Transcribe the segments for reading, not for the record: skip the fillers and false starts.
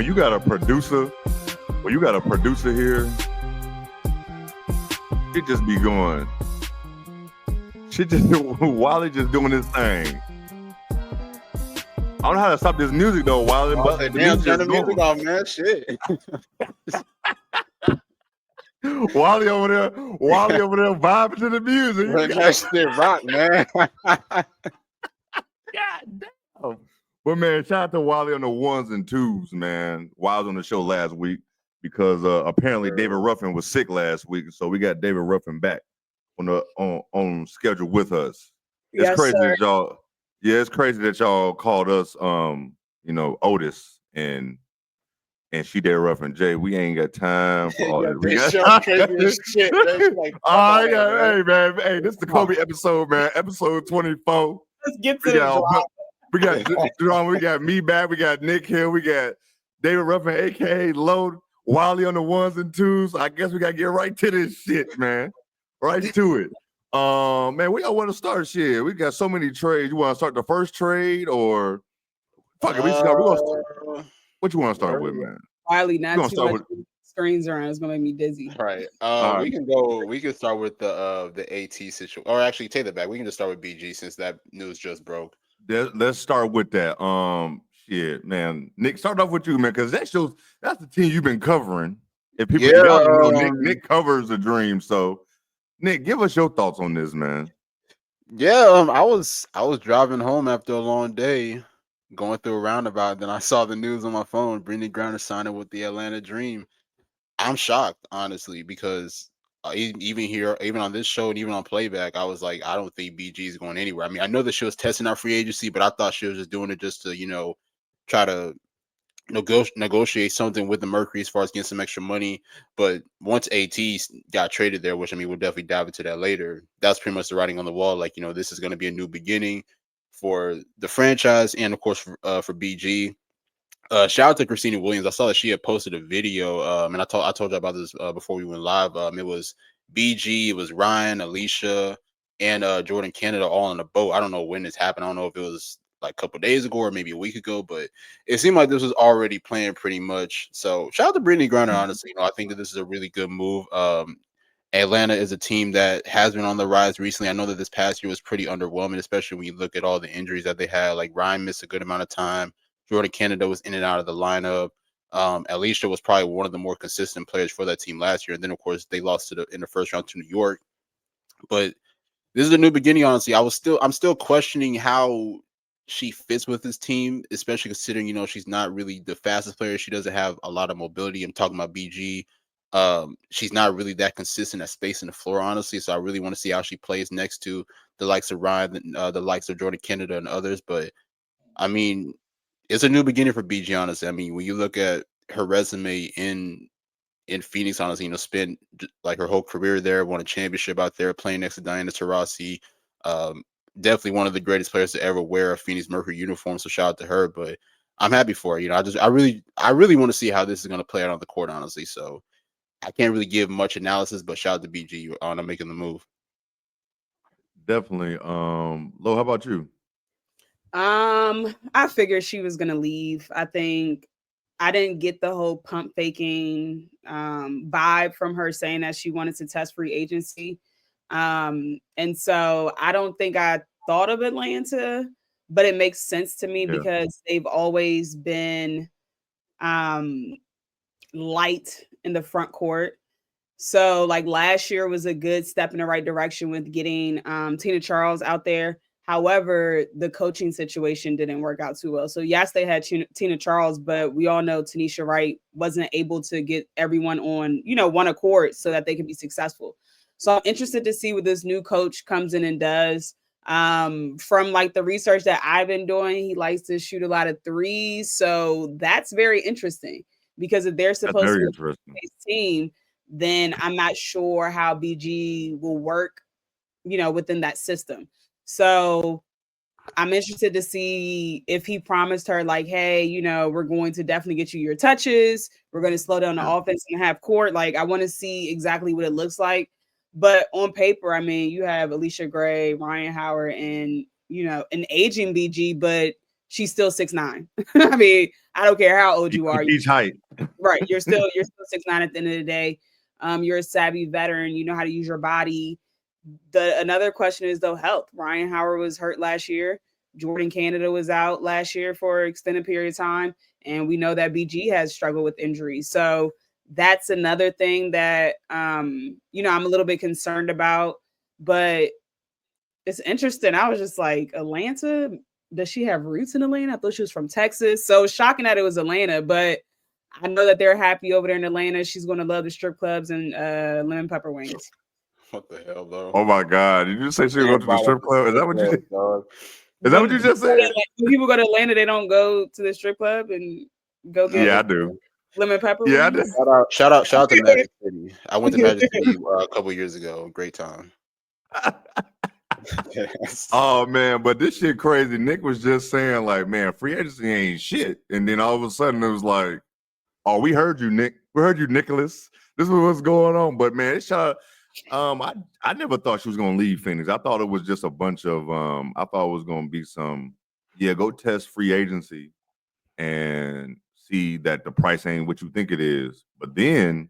when you got a producer here, it just be going. Shit just Wally just doing his thing. I don't know how to stop this music though, Wally. But the music turn the music off, man. Shit. Wally over there vibing to the music. That shit rock, man. God damn. But man, shout out to Wally on the ones and twos, man. Wally was on the show last week because apparently David Ruffin was sick last week, so we got David Ruffin back on schedule with us. It's crazy that y'all. Yeah, it's crazy that y'all called us, Otis and she David Ruffin. Jay, we ain't got time for all that. We got crazy as shit. Like, hey man, this is the Kobe episode, man. Episode 24. Let's get to the we got me back. We got Nick here. We got David Ruffin, aka Load, Wally on the ones and twos. I guess we gotta get right to this shit, man. Right to it. Man, we all want to start shit. We got so many trades. You want to start the first trade or fuck it? What you want to start with, man? Wiley, not too much screens around. It's gonna make me dizzy. Right. We can start with the AT situation, or actually take that back. We can just start with BG since that news just broke. Let's start with that. Shit, man. Nick, start off with you, man, because that's the team you've been covering. If people know, Nick covers the Dream. So, Nick, give us your thoughts on this, man. Yeah, I was driving home after a long day, going through a roundabout. Then I saw the news on my phone. Brittany Griner signing with the Atlanta Dream. I'm shocked, honestly, because even on this show and even on playback, I was like, I don't think BG is going anywhere. I mean, I know that she was testing out free agency, but I thought she was just doing it just to, try to negotiate something with the Mercury as far as getting some extra money. But once AT got traded there, which I mean, we'll definitely dive into that later, that's pretty much the writing on the wall. Like, this is going to be a new beginning for the franchise and, of course, for BG. Shout out to Christina Williams. I saw that she had posted a video, and I told you about this before we went live. It was BG, it was Ryan, Alicia, and Jordan Canada all on a boat. I don't know when this happened. I don't know if it was like a couple days ago or maybe a week ago, but it seemed like this was already planned pretty much. So shout out to Brittany Griner. Honestly, I think that this is a really good move. Atlanta is a team that has been on the rise recently. I know that this past year was pretty underwhelming, especially when you look at all the injuries that they had. Like Ryan missed a good amount of time. Jordan Canada was in and out of the lineup. Alicia was probably one of the more consistent players for that team last year. And then, of course, they lost in the first round to New York. But this is a new beginning, honestly. I'm still questioning how she fits with this team, especially considering, she's not really the fastest player. She doesn't have a lot of mobility. I'm talking about BG. She's not really that consistent at spacing the floor, honestly. So I really want to see how she plays next to the likes of Ryan, the likes of Jordan Canada and others. But, I mean, it's a new beginning for BG, honestly. I mean, when you look at her resume in Phoenix, honestly, spent like her whole career there, won a championship out there, playing next to Diana Taurasi. Definitely one of the greatest players to ever wear a Phoenix Mercury uniform. So shout out to her. But I'm happy for her. I really want to see how this is going to play out on the court, honestly. So I can't really give much analysis, but shout out to BG on making the move. Definitely. Lo, how about you? I figured she was gonna leave. I think I didn't get the whole pump faking vibe from her saying that she wanted to test free agency. And so I don't think I thought of Atlanta, but it makes sense to me because they've always been light in the front court. So like last year was a good step in the right direction with getting Tina Charles out there. However, the coaching situation didn't work out too well. So yes, they had Tina Charles, but we all know Tanisha Wright wasn't able to get everyone on, one accord so that they could be successful. So I'm interested to see what this new coach comes in and does. From like the research that I've been doing, he likes to shoot a lot of threes. So that's very interesting because if they're supposed to be a team, then I'm not sure how BG will work, within that system. So I'm interested to see if he promised her like, hey, we're going to definitely get you your touches. We're going to slow down the offense and half court. Like, I want to see exactly what it looks like. But on paper, I mean, you have Alicia Gray, Ryan Howard, and, an aging BG, but she's still 6'9". I mean, I don't care how old you are. Each height. Right. You're still 6'9" at the end of the day. You're a savvy veteran. You know how to use your body. Another question is though health. Ryan Howard was hurt last year. Jordan Canada was out last year for an extended period of time. And we know that BG has struggled with injuries. So that's another thing that I'm a little bit concerned about. But it's interesting. I was just like, Atlanta, does she have roots in Atlanta? I thought she was from Texas. So shocking that it was Atlanta, but I know that they're happy over there in Atlanta. She's going to love the strip clubs and lemon pepper wings. What the hell, though? Oh my God! Did you say she was going to the strip club? Is that what you did? Is that what you just said? When people go to Atlanta, they don't go to the strip club and go get I do. Lemon pepper Yeah, wings? I do. Shout out to Magic City. I went to Magic City a couple years ago. Great time. Oh man, but this shit crazy. Nick was just saying like, man, free agency ain't shit, and then all of a sudden it was like, oh, we heard you, Nick. We heard you, Nicholas. This is what's going on. But man, it's I never thought she was gonna leave Phoenix. I thought it was just a bunch of I thought it was gonna be some, go test free agency and see that the price ain't what you think it is. But then,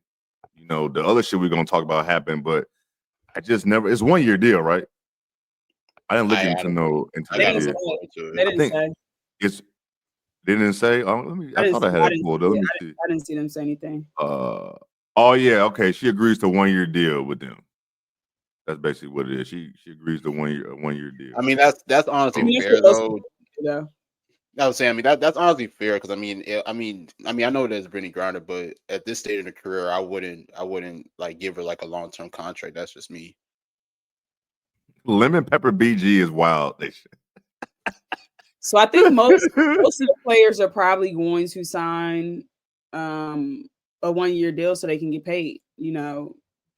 the other shit we're gonna talk about happened, but I just never. It's 1 year deal, right? I didn't look into the deal. They didn't say. They didn't say. I thought I had it pulled up. Let me see. I didn't see them say anything. Oh yeah, okay. She agrees to 1 year deal with them. That's basically what it is. She agrees to 1 year deal. I mean, that's honestly fair though. I was saying, I mean, that's honestly fair because I know there's Brittany Griner, but at this stage in her career, I wouldn't like give her like a long-term contract. That's just me. Lemon pepper BG is wild. So I think most of the players are probably going to sign a 1 year deal so they can get paid,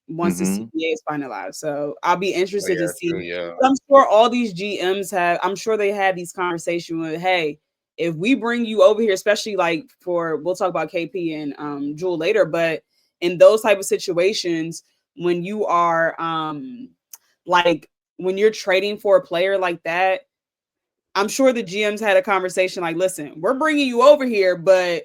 once the CBA is finalized. So I'll be interested to see. True, I'm sure all these GMs I'm sure they had these conversations with, hey, if we bring you over here, especially like we'll talk about KP and Jewel later, but in those type of situations, when you are when you're trading for a player like that, I'm sure the GMs had a conversation like, listen, we're bringing you over here, but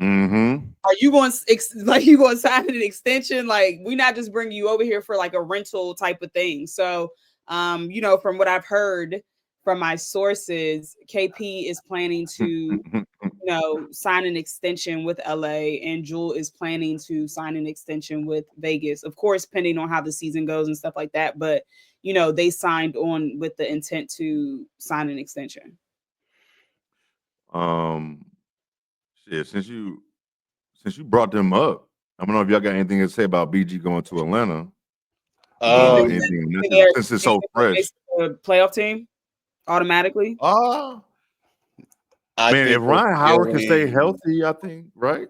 are you going to sign an extension? Like, we're not just bringing you over here for like a rental type of thing. So, from what I've heard from my sources, KP is planning to, sign an extension with LA, and Jewel is planning to sign an extension with Vegas. Of course, pending on how the season goes and stuff like that. But they signed on with the intent to sign an extension. Since you brought them up, I don't know if y'all got anything to say about BG going to Atlanta. Since it's so fresh. Playoff team automatically. Man, if Ryan Howard can stay healthy, I think, right?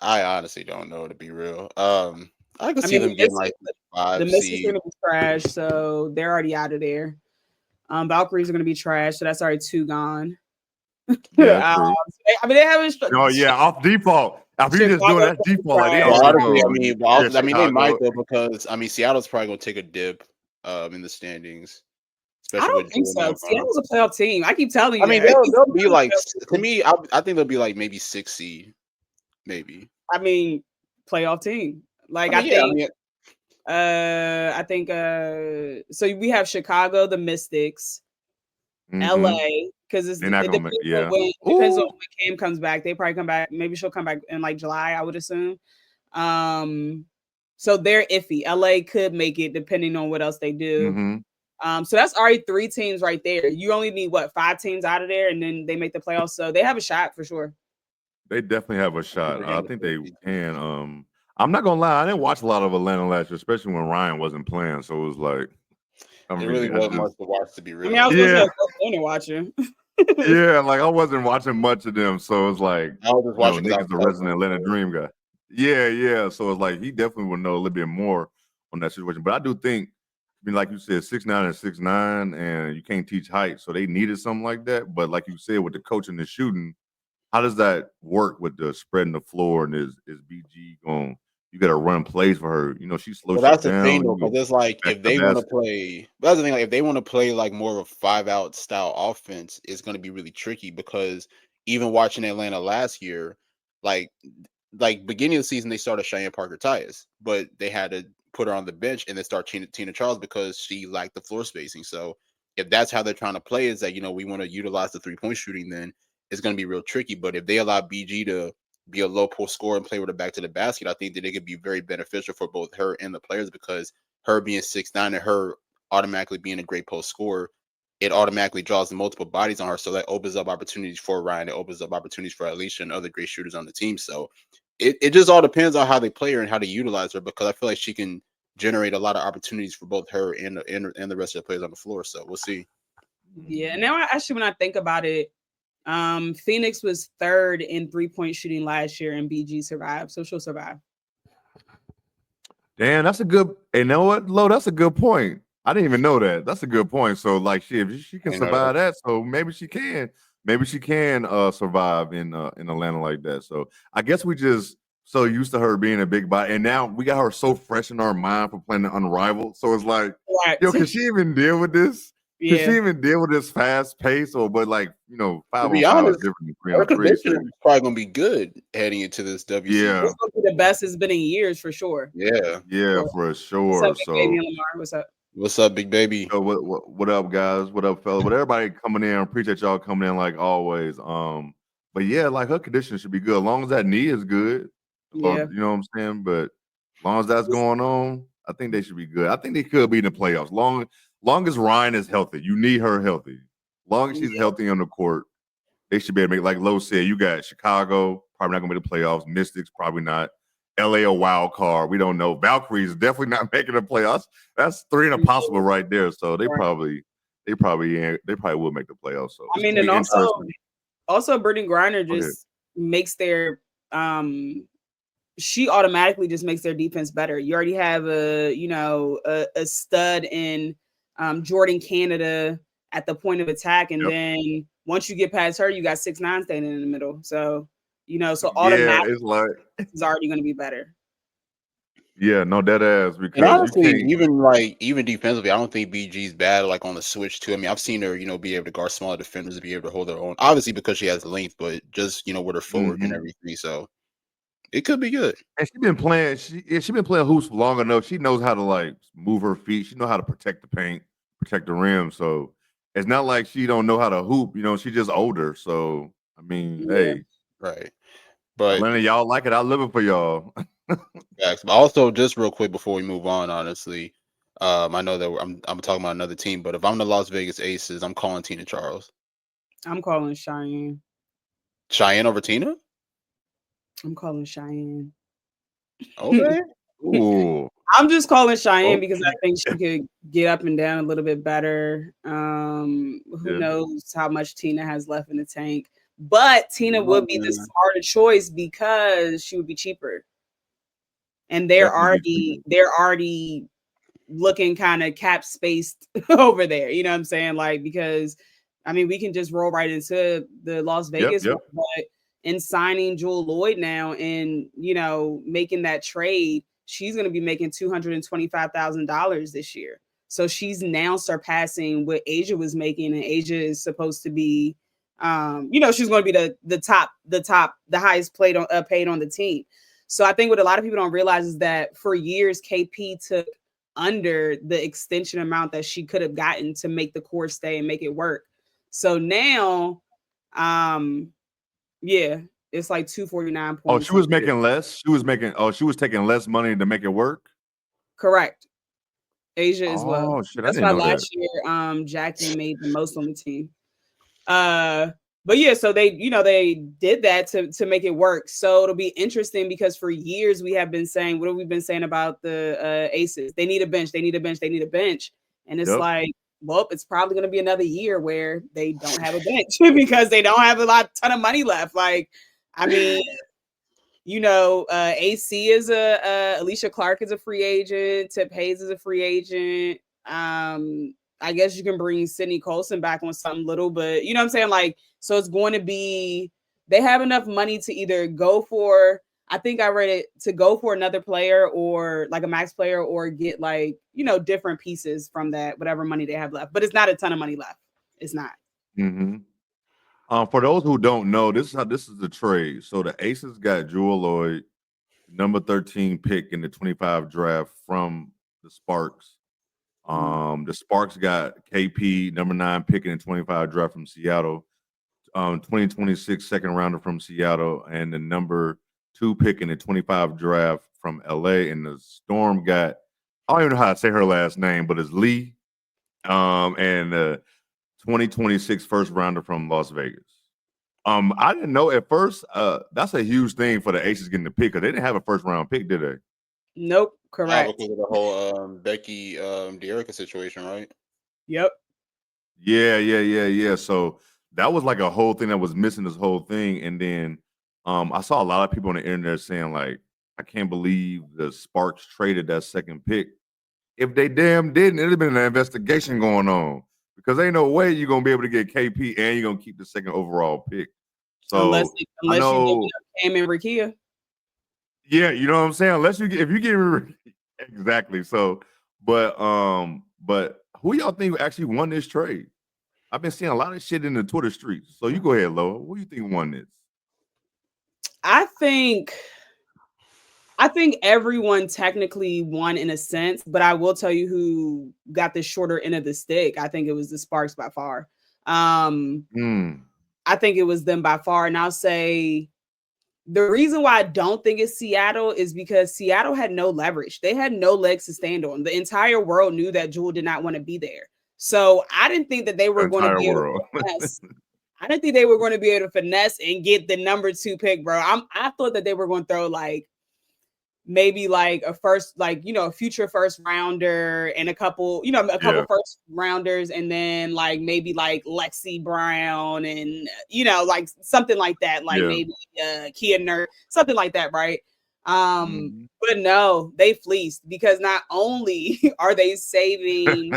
I honestly don't know, to be real. I can see them getting like 5 The Mystics are going to be trash, so they're already out of there. Valkyries are going to be trash, so that's already 2 gone. Yeah, true. They haven't. Oh yeah, off default. If you're just doing that default, like they might though, because Seattle's probably going to take a dip in the standings. I don't think so. Seattle's a playoff team. I keep telling you. I mean, they'll be like, to me, I think they'll be like maybe 6 seed, maybe. I mean, playoff team. Like I think so we have Chicago, the Mystics, LA, because it depends on when Cam comes back. They probably come back. Maybe she'll come back in like July, I would assume. So they're iffy. LA could make it depending on what else they do. So that's already 3 teams right there. You only need 5 teams out of there, and then they make the playoffs. So they have a shot for sure. They definitely have a shot. I think they can. I'm not gonna lie, I didn't watch a lot of Atlanta last year, especially when Ryan wasn't playing. So it was like, it really wasn't much to watch, to be real. I mean, I was going to watch him. Yeah, like I wasn't watching much of them, so it's like I was just watching. Nick is the resident Atlanta Dream guy. Yeah. So it's like he definitely would know a little bit more on that situation. But I do think, like you said, 6'9" and 6'9", and you can't teach height, so they needed something like that. But like you said, with the coaching and shooting, how does that work with the spreading the floor? And is BG going to you got to run plays for her. You know, she slows Well, shit that's the thing down. though, because it's like Back if to they want to basket. play, but that's the thing. Like if they want to play like more of a 5-out style offense, it's going to be really tricky because even watching Atlanta last year, like beginning of the season, they started Cheyenne Parker Tyus, but they had to put her on the bench and then start Tina Charles because she lacked the floor spacing. So if that's how they're trying to play, is that we want to utilize the 3-point shooting, then it's going to be real tricky. But if they allow BG to be a low post scorer and play with her back to the basket, I think that it could be very beneficial for both her and the players because her being 6'9" and her automatically being a great post scorer, it automatically draws the multiple bodies on her. So that opens up opportunities for Ryan. It opens up opportunities for Alicia and other great shooters on the team. So it just all depends on how they play her and how they utilize her because I feel like she can generate a lot of opportunities for both her and the rest of the players on the floor. So we'll see. Yeah. Now, actually, when I think about it, Phoenix was 3rd in 3-point shooting last year, and BG survived, so she'll survive. Damn, that's a good. You know what, Lo? That's a good point. I didn't even know that. That's a good point. So, like, if she can survive that, so maybe she can. Maybe she can survive in Atlanta like that. So, I guess we just so used to her being a big body, and now we got her so fresh in our mind for playing the Unrivaled. So it's like, Right. yo, can she even deal with this? Can Yeah. she even deal with this fast pace? Or but like 5 be on 5 is honest, different than 3 Her on 3. condition So, is probably gonna be good heading into this WC. yeah, It's gonna be the best it's been in years for sure. Yeah. yeah, Sure. for What's sure. up, Big Baby and Lamar? What's up? What's up, big baby? So what up, guys? What up, fellas? What everybody coming in? Appreciate y'all coming in like always. But yeah, like her condition should be good as long as that knee is good. Yeah. You know what I'm saying? But as long as that's going on, I think they should be good. I think they could be in the playoffs. Long as Ryan is healthy. You need her healthy. Long as she's healthy on the court, they should be able to make, like Lo said, you got Chicago, probably not gonna make the playoffs. Mystics, probably not. LA a wild card. We don't know. Valkyries definitely not making the playoffs. That's 3 and a possible right there. So they probably will make the playoffs. So I mean, and also Brittany Griner just makes their she automatically just makes their defense better. You already have a stud in Jordan Canada at the point of attack, and then once you get past her, you got 6'9" standing in the middle. So so automatically it's like it's already going to be better. Yeah, no, dead ass because and honestly, you can't even defensively, I don't think BG's bad like on the switch too. I mean, I've seen her, be able to guard smaller defenders, to be able to hold her own. Obviously, because she has length, but just with her footwork and everything, so it could be good. And she been playing. She been playing hoops for long enough. She knows how to like move her feet. She know how to protect the paint, protect the rim. So it's not like she don't know how to hoop. She just older. So I mean, hey, right. But Atlanta, y'all like it. I live it for y'all. But also, just real quick before we move on, honestly, I know that I'm talking about another team, but if I'm the Las Vegas Aces, I'm calling Tina Charles. I'm calling Cheyenne. Cheyenne over Tina? I'm calling Cheyenne. Okay. Ooh. I'm just calling Cheyenne because I think she could get up and down a little bit better. Who knows how much Tina has left in the tank? But Tina would be the smarter choice because she would be cheaper. And they're already looking kind of cap spaced over there. You know what I'm saying? Like, because I mean, we can just roll right into the Las Vegas one, but in signing Jewel Lloyd now and making that trade, she's going to be making $225,000 this year. So she's now surpassing what Asia was making, and Asia is supposed to be, she's going to be the highest paid on the team. So I think what a lot of people don't realize is that for years, KP took under the extension amount that she could have gotten to make the core stay and make it work. So now, it's like 249 points. Oh, she was making less. She was taking less money to make it work. Correct. Asia as well. Oh shit! That's why last year, Jackie made the most on the team. But yeah, so they did that to make it work. So it'll be interesting because for years we have been saying, what have we been saying about the Aces? They need a bench. They need a bench. They need a bench. And it's like, well, it's probably going to be another year where they don't have a bench because they don't have ton of money left. Like, I mean, AC is Alicia Clark is a free agent. Tip Hayes is a free agent. I guess you can bring Sydney Colson back on something little, but you know what I'm saying? Like, so it's going to be, they have enough money to either go for I think I read it to go for another player or like a max player or get like, different pieces from that, whatever money they have left. But it's not a ton of money left. It's not. Mm-hmm. For those who don't know, this is the trade. So the Aces got Jewel Lloyd, number 13 pick in the 25 draft from the Sparks. The Sparks got KP, number 9 pick in the 25 draft from Seattle. 2026 second rounder from Seattle, and the number 2 pick in the 25 draft from LA. And the Storm got, I don't even know how to say her last name, but it's Lee. And the 2026 first rounder from Las Vegas. I didn't know at first. That's a huge thing for the Aces getting the pick because they didn't have a first round pick, did they? Nope, correct. Because of the whole Becky De'Erica situation, right? Yep. Yeah. So that was like a whole thing that was missing this whole thing. And then I saw a lot of people on the internet saying, like, I can't believe the Sparks traded that second pick. If they damn didn't, it'd have been an investigation going on because ain't no way you're gonna be able to get KP and you're gonna keep the second overall pick. So unless you give know, up Cam and Rakia. Yeah, you know what I'm saying? If you get exactly. So, but who y'all think actually won this trade? I've been seeing a lot of shit in the Twitter streets. So you go ahead, Loa. Who do you think won this? I think everyone technically won in a sense, but I will tell you who got the shorter end of the stick. I think it was the Sparks by far. I think it was them by far. And I'll say the reason why I don't think it's Seattle is because Seattle had no leverage. They had no legs to stand on. The entire world knew that Jewel did not want to be there. So I didn't think that they were going to be able to finesse. I didn't think they were going to be able to finesse and get the number 2 pick, bro. I thought that they were going to throw like maybe like a first, like, a future first rounder and a couple first rounders, and then like maybe like Lexi Brown and like something like that, like maybe Kia Nerd, something like that, right? But no, they fleeced because not only are they saving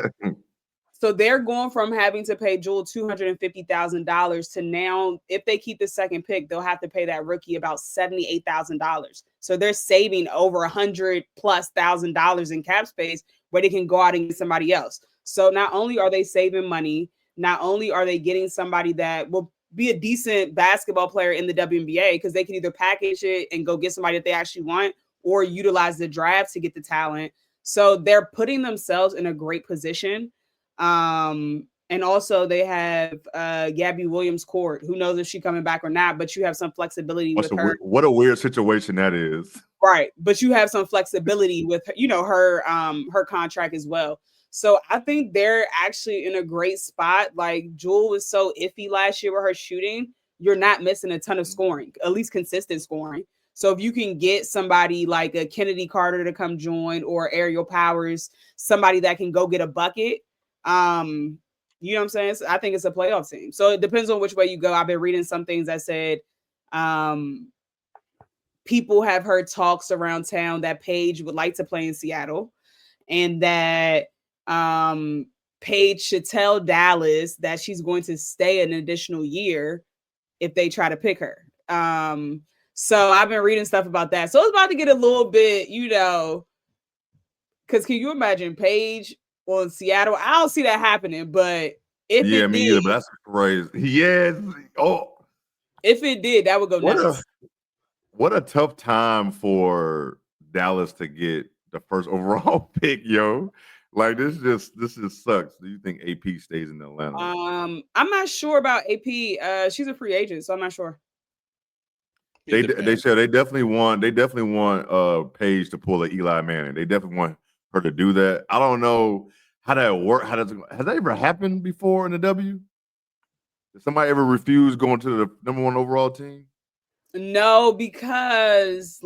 so they're going from having to pay Jewel $250,000 to now, if they keep the second pick, they'll have to pay that rookie about $78,000. So they're saving over $100,000+ in cap space where they can go out and get somebody else. So not only are they saving money, not only are they getting somebody that will be a decent basketball player in the WNBA, because they can either package it and go get somebody that they actually want or utilize the draft to get the talent. So they're putting themselves in a great position. And also they have Gabby Williams-Court. Who knows if she's coming back or not, but you have some flexibility with her. What a weird situation that is. Right. But you have some flexibility with her contract as well. So I think they're actually in a great spot. Like, Jewel was so iffy last year with her shooting. You're not missing a ton of scoring, at least consistent scoring. So if you can get somebody like a Kennedy Carter to come join, or Aerial Powers, somebody that can go get a bucket, you know what I'm saying? So I think it's a playoff team. So it depends on which way you go. I've been reading some things that said people have heard talks around town that Paige would like to play in Seattle, and that Paige should tell Dallas that she's going to stay an additional year if they try to pick her. So I've been reading stuff about that. So it's about to get a little bit, because can you imagine Paige on Seattle? I don't see that happening, but if it me did, either, but that's crazy. Yes. Oh, if it did, that would go nuts. What a tough time for Dallas to get the first overall pick, yo. Like, this just sucks. Do you think AP stays in Atlanta? I'm not sure about AP. She's a free agent, so I'm not sure. They said they definitely want Paige to pull a Eli Manning. They definitely want her to do that. I don't know how that work. Has that ever happened before in the W? Did somebody ever refuse going to the number 1 overall team? No, because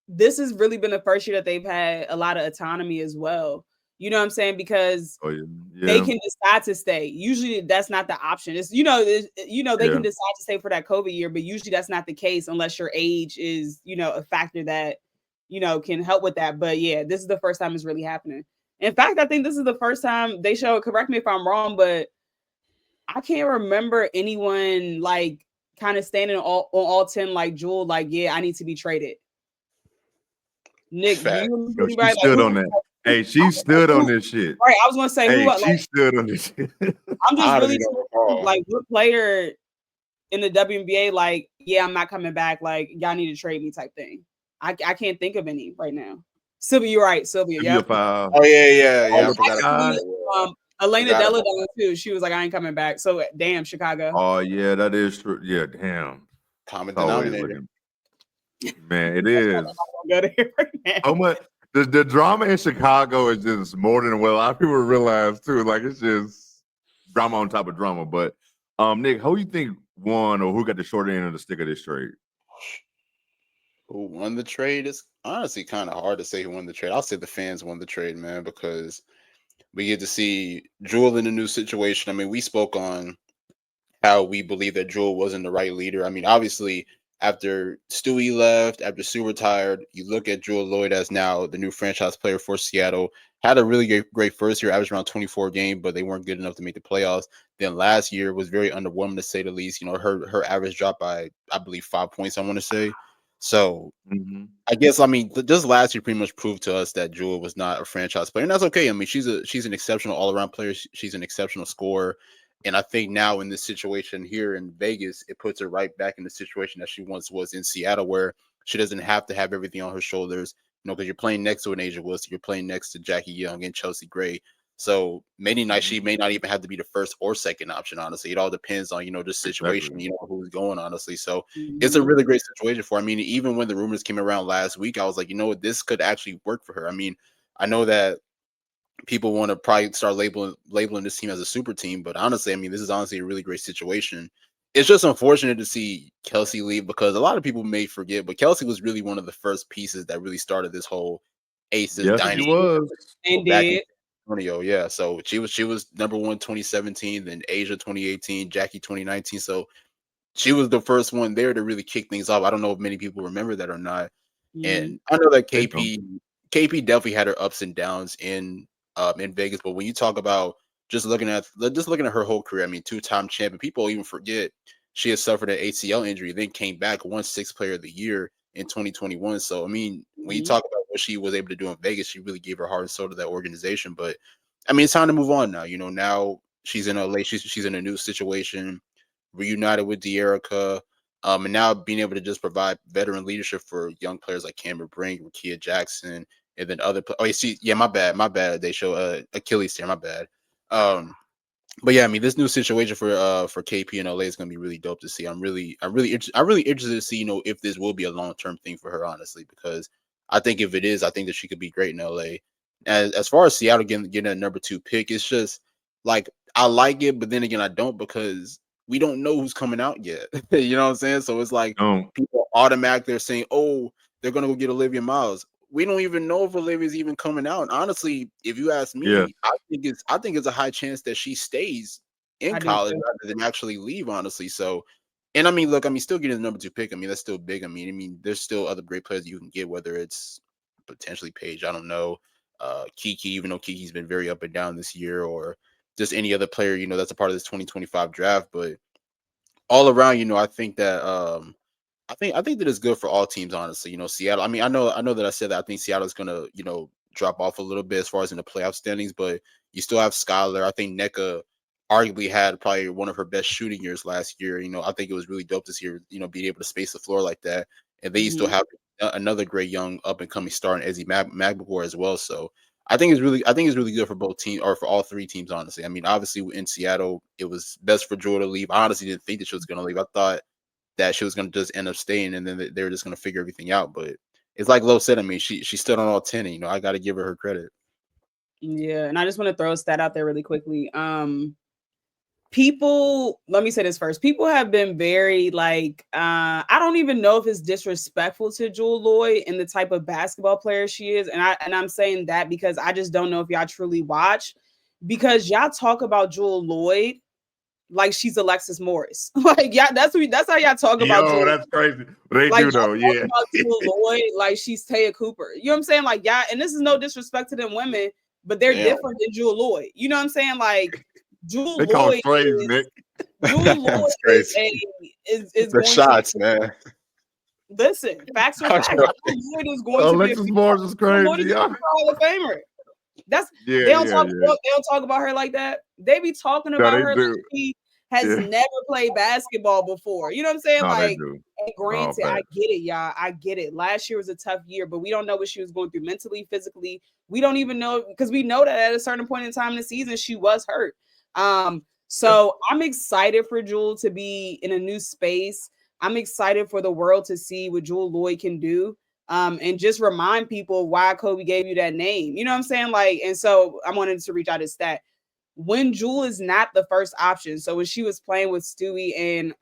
this has really been the first year that they've had a lot of autonomy as well. You know what I'm saying? Because they can decide to stay. Usually that's not the option. It's, they can decide to stay for that COVID year, but usually that's not the case unless your age is, a factor that, can help with that. But yeah, this is the first time it's really happening. In fact, I think this is the first time correct me if I'm wrong, but I can't remember anyone like kind of standing on all 10 like Jewel, like, yeah, I need to be traded. Nick, do Fact. you Yo, anybody she stood on that. Hey, she stood on this shit. Right, I was gonna say Hey, who she like stood on this shit. I'm just I really honestly don't recall. like what player in the WNBA, like, yeah, I'm not coming back. Like, y'all need to trade me type thing. I can't think of any right now. Sylvia, you're right. Sylvia, yeah. Oh yeah. Oh I my forgot God. about that. Elena Forgot Della about Donna too. She was like, I ain't coming back. So damn, Chicago. Oh yeah, that is true. Yeah, damn. Common It's always denominator. looking. Man, it is. Go there right now. How much the drama in Chicago is just more than what a lot of people realize too. Like it's just drama on top of drama. But Nick, who you think won or who got the short end of the stick of this trade? Who won the trade? It's honestly kind of hard to say who won the trade. I'll say the fans won the trade, man, because we get to see Jewel in a new situation. I mean, we spoke on how we believe that Jewel wasn't the right leader. I mean, obviously, after Stewie left, after Sue retired, you look at Jewel Lloyd as now the new franchise player for Seattle. Had a really great first year, averaged around 24 games, but they weren't good enough to make the playoffs. Then last year was very underwhelming to say the least. You know, her average dropped by, I believe, 5 points, I want to say. So I guess just last year pretty much proved to us that Jewel was not a franchise player, and that's okay. I mean, she's an exceptional all around player. She's an exceptional scorer, and I think now in this situation here in Vegas, it puts her right back in the situation that she once was in Seattle, where she doesn't have to have everything on her shoulders. You know, because you're playing next to an Asia Wilson, you're playing next to Jackie Young and Chelsea Gray. So many nights she may not even have to be the first or second option. Honestly, it all depends on the situation, Exactly. who's going. Honestly, so it's a really great situation for her. I mean, even when the rumors came around last week, I was like, this could actually work for her. I mean, I know that people want to probably start labeling this team as a super team, but honestly, I mean, this is honestly a really great situation. It's just unfortunate to see Kelsey leave because a lot of people may forget, but Kelsey was really one of the first pieces that really started this whole Aces Yes, she dynasty was. And back in did. Antonio. Yeah, so she was number one 2017, then Asia 2018, Jackie 2019. So she was the first one there to really kick things off. I don't know if many people remember that or not. And I know that They don't. KP definitely had her ups and downs in Vegas, but when you talk about just looking at her whole career, I mean, two-time champion, people even forget she had suffered an ACL injury, then came back, won Sixth Player of the Year in 2021. So I mean, when you talk about what she was able to do in Vegas, she really gave her heart and soul to that organization. But I mean, it's time to move on now. Now she's in LA, she's in a new situation, reunited with De'Erica. And now being able to just provide veteran leadership for young players like Cameron Brink, Rakia Jackson, and then other. Oh, you see, yeah, my bad. They show Achilles tear, my bad. But yeah, I mean, this new situation for KP in LA is gonna be really dope to see. I'm really interested to see if this will be a long term thing for her, honestly, because I think if it is, I think that she could be great in LA. As far as Seattle getting a number 2 pick, it's just like I like it, but then again, I don't because we don't know who's coming out yet. You know what I'm saying? So it's like people automatically are saying, "Oh, they're gonna go get Olivia Miles." We don't even know if Olivia's even coming out. And honestly, if you ask me, I think it's a high chance that she stays in college rather than actually leave. Honestly, so. And I mean, look, I mean, still getting the number 2 pick. I mean, that's still big. I mean, there's still other great players you can get, whether it's potentially Paige, I don't know, Kiki, even though Kiki's been very up and down this year, or just any other player, that's a part of this 2025 draft. But all around, I think that I think that it's good for all teams, honestly. Seattle. I mean, I know that I said that I think Seattle's gonna, drop off a little bit as far as in the playoff standings, but you still have Skylar. I think NECA arguably had probably one of her best shooting years last year. I think it was really dope to see her, being able to space the floor like that. And then you still have another great young up and coming star in Ezzy Magbagor as well. So I think it's really good for both teams, or for all 3 teams, honestly. I mean, obviously in Seattle, it was best for Joy to leave. I honestly didn't think that she was going to leave. I thought that she was going to just end up staying, and then they were just going to figure everything out. But it's like Lo said. I mean, she stood on all 10. And, I got to give her credit. Yeah, and I just want to throw a stat out there really quickly. People, let me say this first. People have been very like, I don't even know if it's disrespectful to Jewel Lloyd and the type of basketball player she is. And I'm saying that because I just don't know if y'all truly watch, because y'all talk about Jewel Lloyd like she's Alexis Morris. Like, yeah, that's how y'all talk about Jewel. That's crazy. They like, do though, yeah. About Jewel Lloyd like she's Taya Cooper. You know what I'm saying? Like, yeah, and this is no disrespect to them women, but they're different than Jewel Lloyd. You know what I'm saying? Like, Jewel they call Lloyd phrase, Nick. Julie Lloyd That's is crazy. is The going shots, to man. listen. Facts are I'm facts. joking. Julie Lloyd is going to be Alexis Morris is Julie Lloyd is crazy. a future Hall of Famer. That's Yeah, they don't yeah, talk yeah. they don't talk about her like that. They be talking No, about they her like do. she has Yeah. never played basketball before. You know what I'm saying? No, they Like, do. and No, granted, I facts. get it, y'all. I get it. Last year was a tough year, but we don't know what she was going through mentally, physically. We don't even know because we know that at a certain point in time in the season she was hurt. So I'm excited for Jewel to be in a new space. I'm excited for the world to see what Jewel Lloyd can do. And just remind people why Kobe gave you that name. You know what I'm saying? Like, and so I wanted to reach out to stat. When Jewel is not the first option, so when she was playing with Stewie and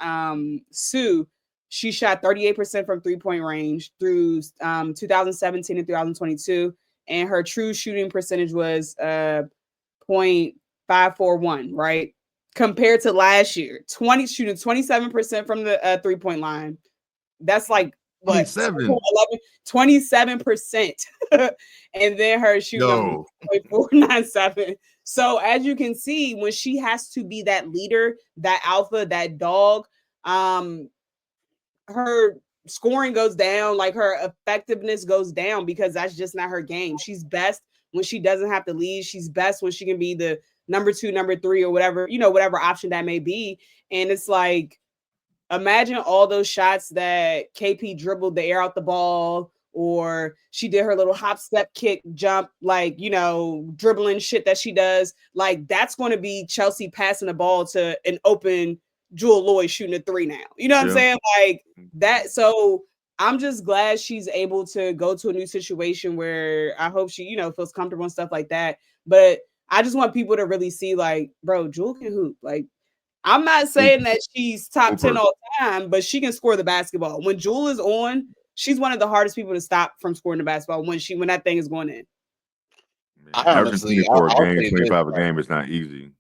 Sue, she shot 38% from three-point range through 2017 and 2022, and her true shooting percentage was 0.541, right? Compared to last year, shooting 27% from the three-point line. That's like what 27. 27%. And then her shooting Yo. 497. So as you can see, when she has to be that leader, that alpha, that dog, her scoring goes down, like her effectiveness goes down because that's just not her game. She's best when she doesn't have to lead. She's best when she can be the number 2, number 3, or whatever, whatever option that may be. And it's like, imagine all those shots that KP dribbled the air out the ball, or she did her little hop, step, kick, jump, like, dribbling shit that she does. Like, that's going to be Chelsea passing the ball to an open Jewel Lloyd shooting a 3 now. You know what I'm saying? Like that. So I'm just glad she's able to go to a new situation where I hope she, feels comfortable and stuff like that. But I just want people to really see, like, bro, Jewel can hoop. Like, I'm not saying that she's top 10 all time, but she can score the basketball. When Jewel is on, she's one of the hardest people to stop from scoring the basketball when that thing is going in. I honestly, I'll game, say 25 this, a game is not easy.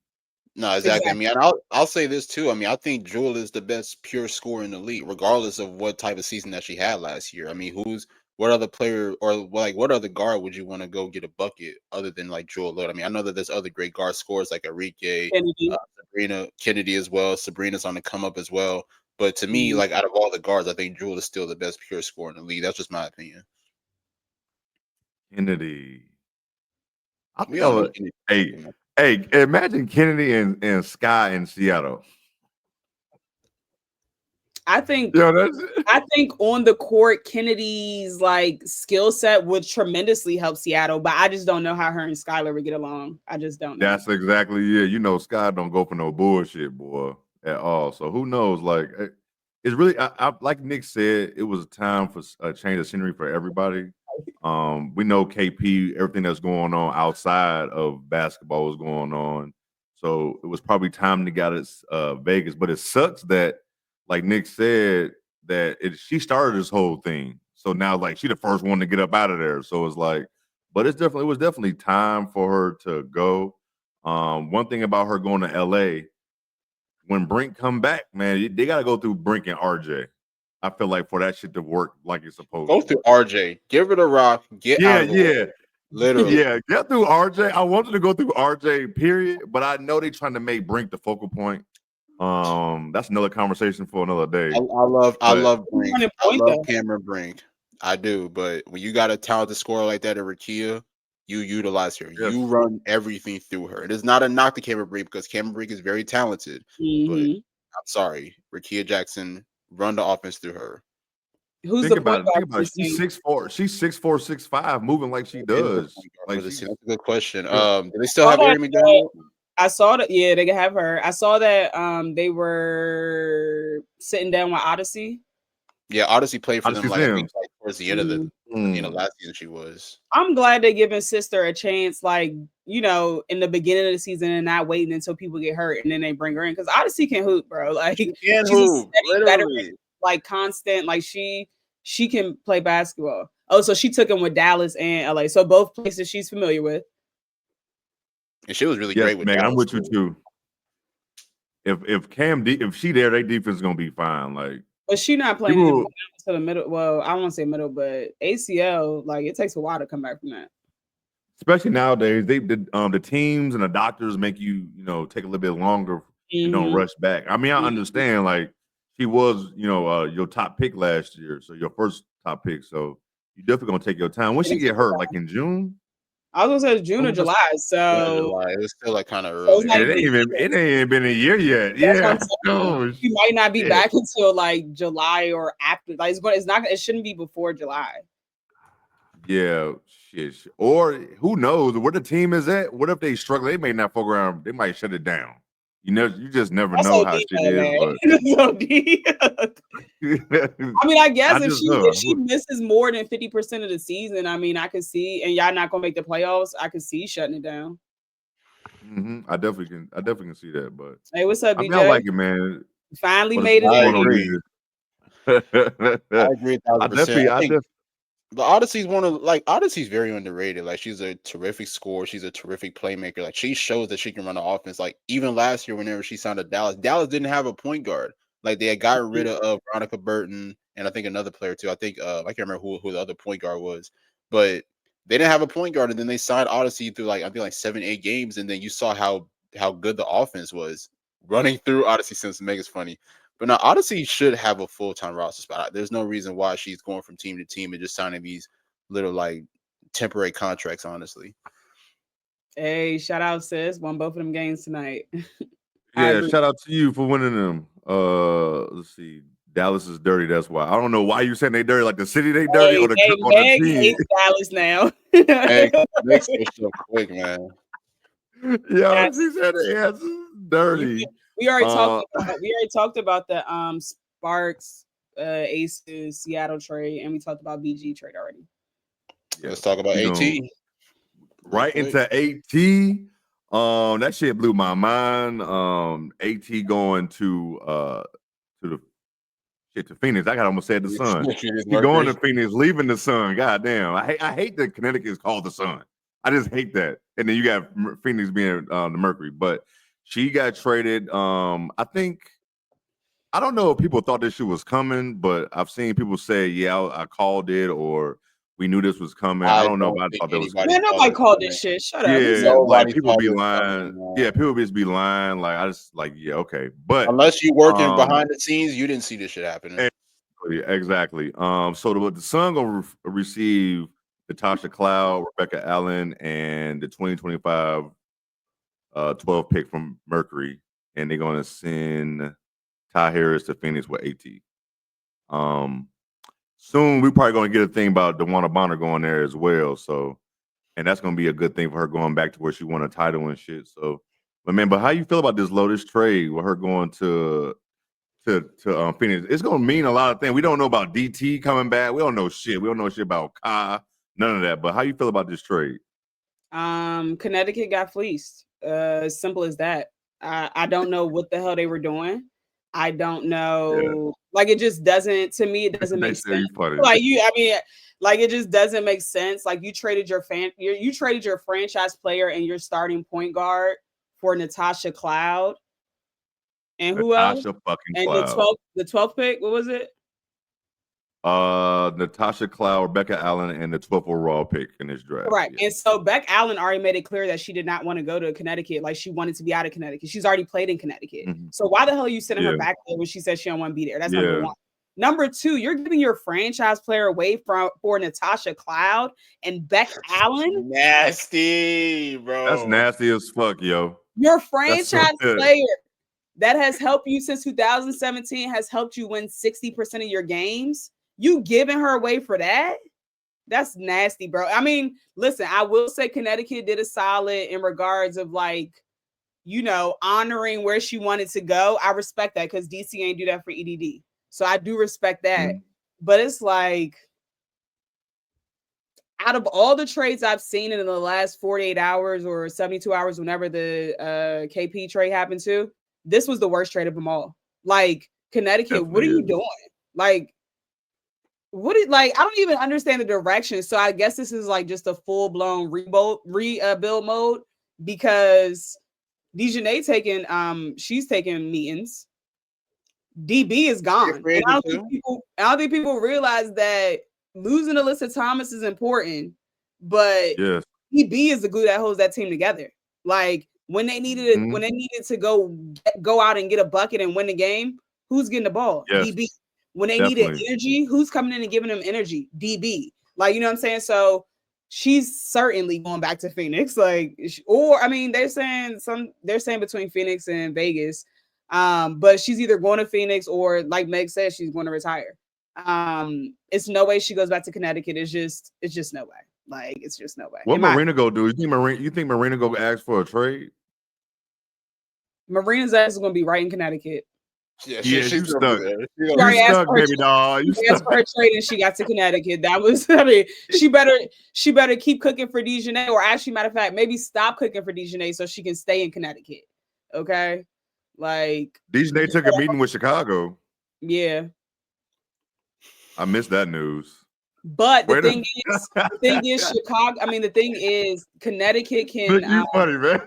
No, exactly. I mean, and I'll say this too. I mean, I think Jewel is the best pure scorer in the league, regardless of what type of season that she had last year. I mean, what other player or like what other guard would you want to go get a bucket other than like Jewel Lloyd? I mean, I know that there's other great guard scorers like Enrique, Sabrina Kennedy as well. Sabrina's on the come up as well. But to me, like out of all the guards, I think Jewel is still the best pure scorer in the league. That's just my opinion. Kennedy. I think We all know Kennedy. Hey, imagine Kennedy and Sky in Seattle. I think on the court, Kennedy's like skill set would tremendously help Seattle, but I just don't know how her and Skylar would get along. I just don't know. That's exactly Sky don't go for no bullshit, boy, at all. So who knows? Like, it's really I like Nick said, it was a time for a change of scenery for everybody. We know KP, everything that's going on outside of basketball was going on, so it was probably time to get it Vegas. But it sucks that, like Nick said, that she started this whole thing. So now, like, she the first one to get up out of there. So it's like, but it was definitely time for her to go. One thing about her going to LA, when Brink come back, man, they got to go through Brink and RJ. I feel like for that shit to work like it's supposed to. Go through RJ. Give her the rock. Get out of the way. Literally. Yeah, get through RJ. I wanted to go through RJ, period. But I know they're trying to make Brink the focal point. That's another conversation for another day. I love Brink. I love Cameron Brink. I do, but when you got a talented scorer like that in Rakia, you utilize her. Yes. You run everything through her. It is not a knock to Cameron Brink because Cameron Brink is very talented. But I'm sorry, Rakia Jackson, run the offense through her. Who's think the about point it. She's 6'4". She's 6'4", 6'5", moving like she does. Like that's a good question. Do they still have Amy McDonald? I saw that. Yeah, they can have her. I saw that they were sitting down with Odyssey. Yeah, Odyssey played for them like towards the end of the last season she was. I'm glad they're giving sister a chance, like, in the beginning of the season and not waiting until people get hurt and then they bring her in. Because Odyssey can hoop, bro. Like she can hoop, veteran, like constant, like she can play basketball. Oh, so she took him with Dallas and LA. So both places she's familiar with. And she was really great with Megan, Dallas. I'm with you too. If she there, their defense is gonna be fine. Like, but she not playing to the middle. Well, I won't say middle, but ACL, like, it takes a while to come back from that. Especially nowadays, the teams and the doctors make you take a little bit longer and don't Mhm. rush back. I mean, I Mhm. understand like she was, your top pick last year, so your first top pick. So you definitely gonna take your time. When It she is get super hurt, fun. like in June, I was gonna say June or when was- July, Yeah, so July. It was still like kind of so it's early. not it even a ain't even year. it ain't even been a year yet. That's what I'm Yeah. saying. Oh We might not be shit. back until like July or after. Like it's not. It shouldn't be before July. Yeah, shit. Or who knows where the team is at? What if they struggle? They may not fuck around. They might shut it down. You just never That's know OD how shit though, is. man. But That's OD. I mean, I guess I if just she misses more than 50% of the season, I mean, I could see, and y'all not gonna make the playoffs. I could see shutting it down. I definitely can see that. But Hey, what's up, I mean, I BJ? like it, man. Finally What's made it I going in. on, agree. DJ? I agree I 1,000%. I think definitely. the Odyssey's Odyssey's very underrated. Like she's a terrific scorer. She's a terrific playmaker. Like she shows that she can run the offense. Like even last year, whenever she signed to Dallas didn't have a point guard. Like they had gotten rid of Veronica Burton and I think another player too. I think I can't remember who the other point guard was, but they didn't have a point guard. And then they signed Odyssey through like I think like 7-8 games, and then you saw how good the offense was running through Odyssey. Since Mega's funny. But now Odyssey should have a full-time roster spot. There's no reason why she's going from team to team and just signing these little like temporary contracts, honestly. Hey, shout out, sis. Won both of them games tonight. I Yeah, agree. shout out to you for winning them. Let's see. Dallas is dirty. That's why. I don't know why you saying they dirty. Like the city they dirty or Hey, or the Meg team. hates Dallas now. Make switched up quick, man. Yeah, Yes. she said the ass is dirty. We already Uh, talked about the Sparks, Aces, Seattle trade, and we talked about BG trade already. yeah, Let's talk about we AT. gonna- right into AT. That shit blew my mind. AT going to the to Phoenix. I got almost said the Sun. He going to Phoenix, leaving the Sun. God damn. I hate that Connecticut is called the Sun. I just hate that. And then you got Phoenix being the Mercury. But she got traded. I don't know if people thought this shit was coming, but I've seen people say, yeah, I called it or we knew this was coming. I don't know if I thought that was Man, nobody called this shit. Shut up. yeah, like people be this lying. coming, Yeah, people just be lying. Like I just like, yeah, okay. But unless you working behind the scenes, you didn't see this shit happening. Exactly. So the Sun gonna receive Natasha Cloud, Rebecca Allen, and the 2025 12 pick from Mercury, and they're gonna send Ty Harris to Phoenix with AT. Soon we probably gonna get a thing about Dewana Bonner going there as well. So, and that's gonna be a good thing for her going back to where she won a title and shit. So, but how you feel about this Lotus trade with her going to Phoenix? It's gonna mean a lot of things. We don't know about DT coming back. We don't know shit. We don't know shit about Kai. None of that. But how you feel about this trade? Connecticut got fleeced. As simple as that. I don't know what the hell they were doing. I don't know. Like it just doesn't. To me, it doesn't make sense. Like I mean, like it just doesn't make sense. Like you traded you traded your franchise player and your starting point guard for Natasha Cloud. And who else? Fucking And Cloud. the 12th pick, what was it? Natasha Cloud, Rebecca Allen, and the 12th overall pick in this draft. Right. Yeah. And so Beck Allen already made it clear that she did not want to go to Connecticut. Like she wanted to be out of Connecticut. She's already played in Connecticut. Mm-hmm. So why the hell are you sending her back there when she said she don't want to be there? That's number one. Number two, you're giving your franchise player away for Natasha Cloud and Beck Allen. Nasty, bro. That's nasty as fuck, yo. Your franchise player that has helped you since 2017 has helped you win 60% of your games. You giving her away for that? That's nasty, bro. I mean, listen, I will say Connecticut did a solid in regards of like, honoring where she wanted to go. I respect that because DC ain't do that for EDD. So I do respect that. Mm-hmm. But it's like, out of all the trades I've seen in the last 48 hours or 72 hours, whenever the KP trade happened to, this was the worst trade of them all. Like, Connecticut, definitely what are you doing? Like, I don't even understand the direction. So I guess this is like just a full-blown rebuild mode because Dejanay she's taking meetings. DB is gone. And I don't think people realize that losing Alyssa Thomas is important, but DB is the glue that holds that team together. Like When they needed to go out and get a bucket and win the game, who's getting the ball? Yes, DB. When they definitely. needed energy, who's coming in and giving them energy? DB. Like, you know what I'm saying? So she's certainly going back to Phoenix. Like, or I mean, they're saying between Phoenix and Vegas. But she's either going to Phoenix or, like Meg said, she's going to retire. It's no way she goes back to Connecticut. It's just no way. Like, it's just no way. What Marina go do? You think Marina go ask for a trade? Marina's ass is going to be right in Connecticut. Yeah, you she's stuck. You You stuck, baby doll. You She asked stuck. for her trade and she got to Connecticut. That was, I mean, she better keep cooking for DeJounte, or actually, matter of fact, maybe stop cooking for DeJounte so she can stay in Connecticut. Okay, like DeJounte took a meeting with Chicago. Yeah, I missed that news. but the thing is, Chicago. I mean, the thing is, Connecticut can. You funny, man.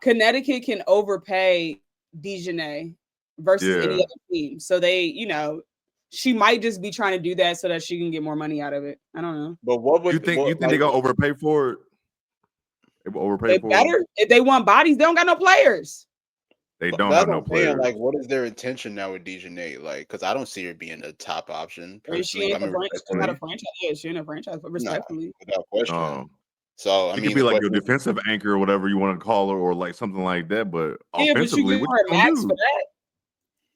Connecticut can overpay DeJounte versus any other team. So they, she might just be trying to do that so that she can get more money out of it. I don't know. But what would you think they gonna overpay for it? They will overpay for better it. If they want bodies, they don't got no players. They don't have no players. Like, what is their intention now with DeJounte? Like, because I don't see her being a top option. She ain't not a franchise. Yeah, she ain't a franchise, but respectfully, without question. So it could be like your defensive anchor or whatever you want to call her, or like something like that. But offensively, but you give her max for that.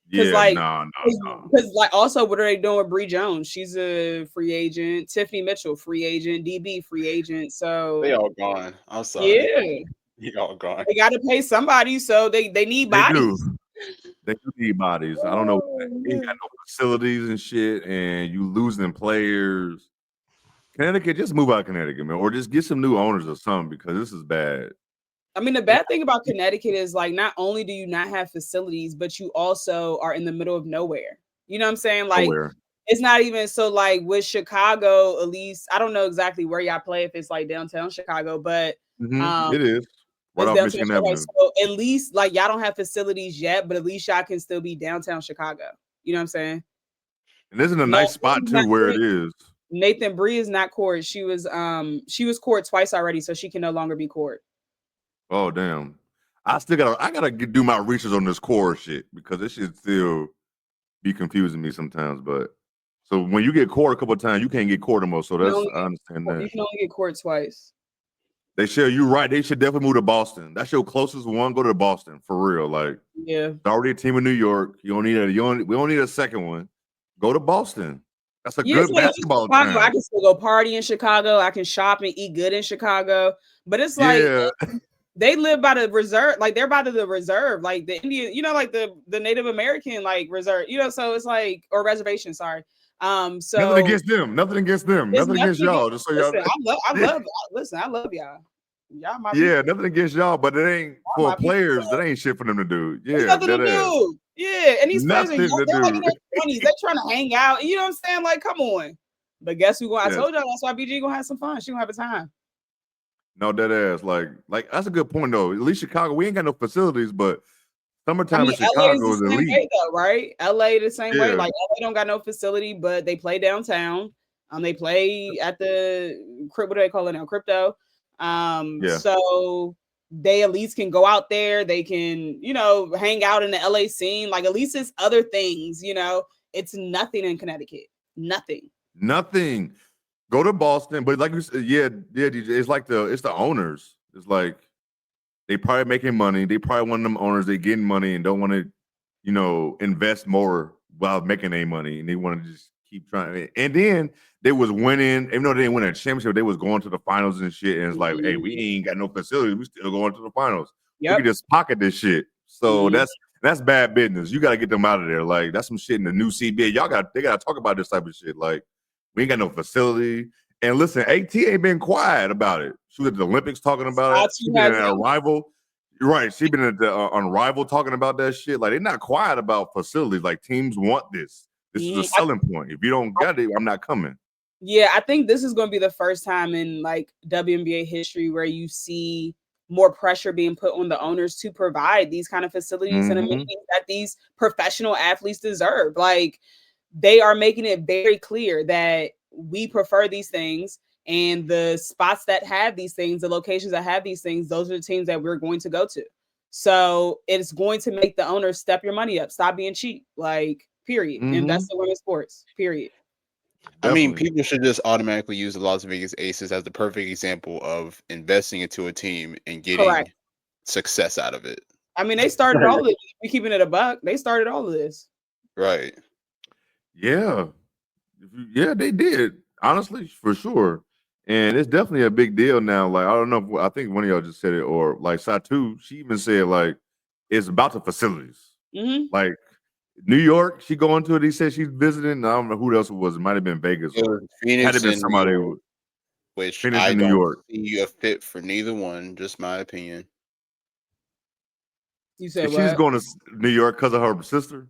Because like also, what are they doing with Bree Jones? She's a free agent. Tiffany Mitchell, free agent. DB, free agent. So they all gone. I'm sorry. Yeah, they all gone. They got to pay somebody, so they need bodies. They do need bodies. I don't know. They ain't got no facilities and shit, and you losing players. Connecticut, just move out of Connecticut, man, or just get some new owners or something, because this is bad. I mean, the bad thing about Connecticut is, like, not only do you not have facilities, but you also are in the middle of nowhere. You know what I'm saying? Like, it's not even so, like, with Chicago, at least, I don't know exactly where y'all play, if it's like downtown Chicago, but it is right off Michigan Avenue. So at least, like, y'all don't have facilities yet, but at least y'all can still be downtown Chicago. You know what I'm saying? And this is a nice spot too, where it is. Nathan Bree is not court. She was court twice already, so she can no longer be court. Oh damn! I gotta do my research on this core shit, because this should still be confusing me sometimes. But so when you get court a couple of times, you can't get court anymore. So that's I understand that. You can only get court twice. You're right. They should definitely move to Boston. That's your closest one. Go to Boston for real. Like, yeah, it's already a team in New York. We don't need a second one. Go to Boston. That's a good basketball town. I can still go party in Chicago. I can shop and eat good in Chicago. But it's like they live by the reserve, like they're by the reserve, like the Indian, like the Native American like reserve, so it's like, or reservation, sorry. So nothing against them, nothing against y'all. Just so y'all. I love y'all. Y'all my nothing against y'all, but it ain't for players. That ain't shit for them to do. Yeah, nothing to do. Yeah, and these players they're trying to hang out. You know what I'm saying? Like, come on. But guess who? I told y'all that's why BG gonna have some fun. She gonna have a time. No, dead ass. Like that's a good point though. At least Chicago, we ain't got no facilities, but summertime in Chicago is elite. Way, though, right? LA the same way. Like, LA don't got no facility, but they play downtown. They play at the what do they call it now? Crypto. So they at least can go out there. They can, hang out in the LA scene. Like, at least it's other things. It's nothing in Connecticut. Nothing. Go to Boston, but like you said, DJ, it's like it's the owners. It's like they probably making money. They probably one of them owners. They getting money and don't want to, invest more while making a money, and they want to just keep trying. And then they was winning, even though they didn't win a championship, they was going to the finals and shit. And it's like, hey, we ain't got no facilities. We still going to the finals. Yep. We can just pocket this shit. So that's bad business. You got to get them out of there. Like, that's some shit in the new CBA. They got to talk about this type of shit. Like, we ain't got no facility. And listen, AT ain't been quiet about it. She was at the Olympics talking about it. She been at Arrival. You're right. She been at the on Arrival talking about that shit. Like, they're not quiet about facilities. Like, teams want this. This is a selling point. If you don't get it, I'm not coming. Yeah, I think this is going to be the first time in like WNBA history where you see more pressure being put on the owners to provide these kind of facilities and amenities that these professional athletes deserve. Like, they are making it very clear that we prefer these things. And the spots that have these things, the locations that have these things, those are the teams that we're going to go to. So it's going to make the owners step your money up. Stop being cheap. Like, period. Invest in women's sports. Period. I mean, Definitely. people should just automatically use the Las Vegas Aces as the perfect example of investing into a team and getting Correct. success out of it. I mean, they started all of this. We keeping it a buck. They started all of this. Right. Yeah. Yeah, they did. Honestly, for sure. And it's definitely a big deal now. Like, I don't know if I think one of y'all just said it, or like Satu, she even said like it's about the facilities. Like New York, she going to it. He said she's visiting. I don't know who else it was. It might have been Vegas. It Or was Phoenix had to been and somebody New who York, which Phoenix I in New don't York. see a fit for neither one. Just my opinion. You said She's what? going to New York because of her sister.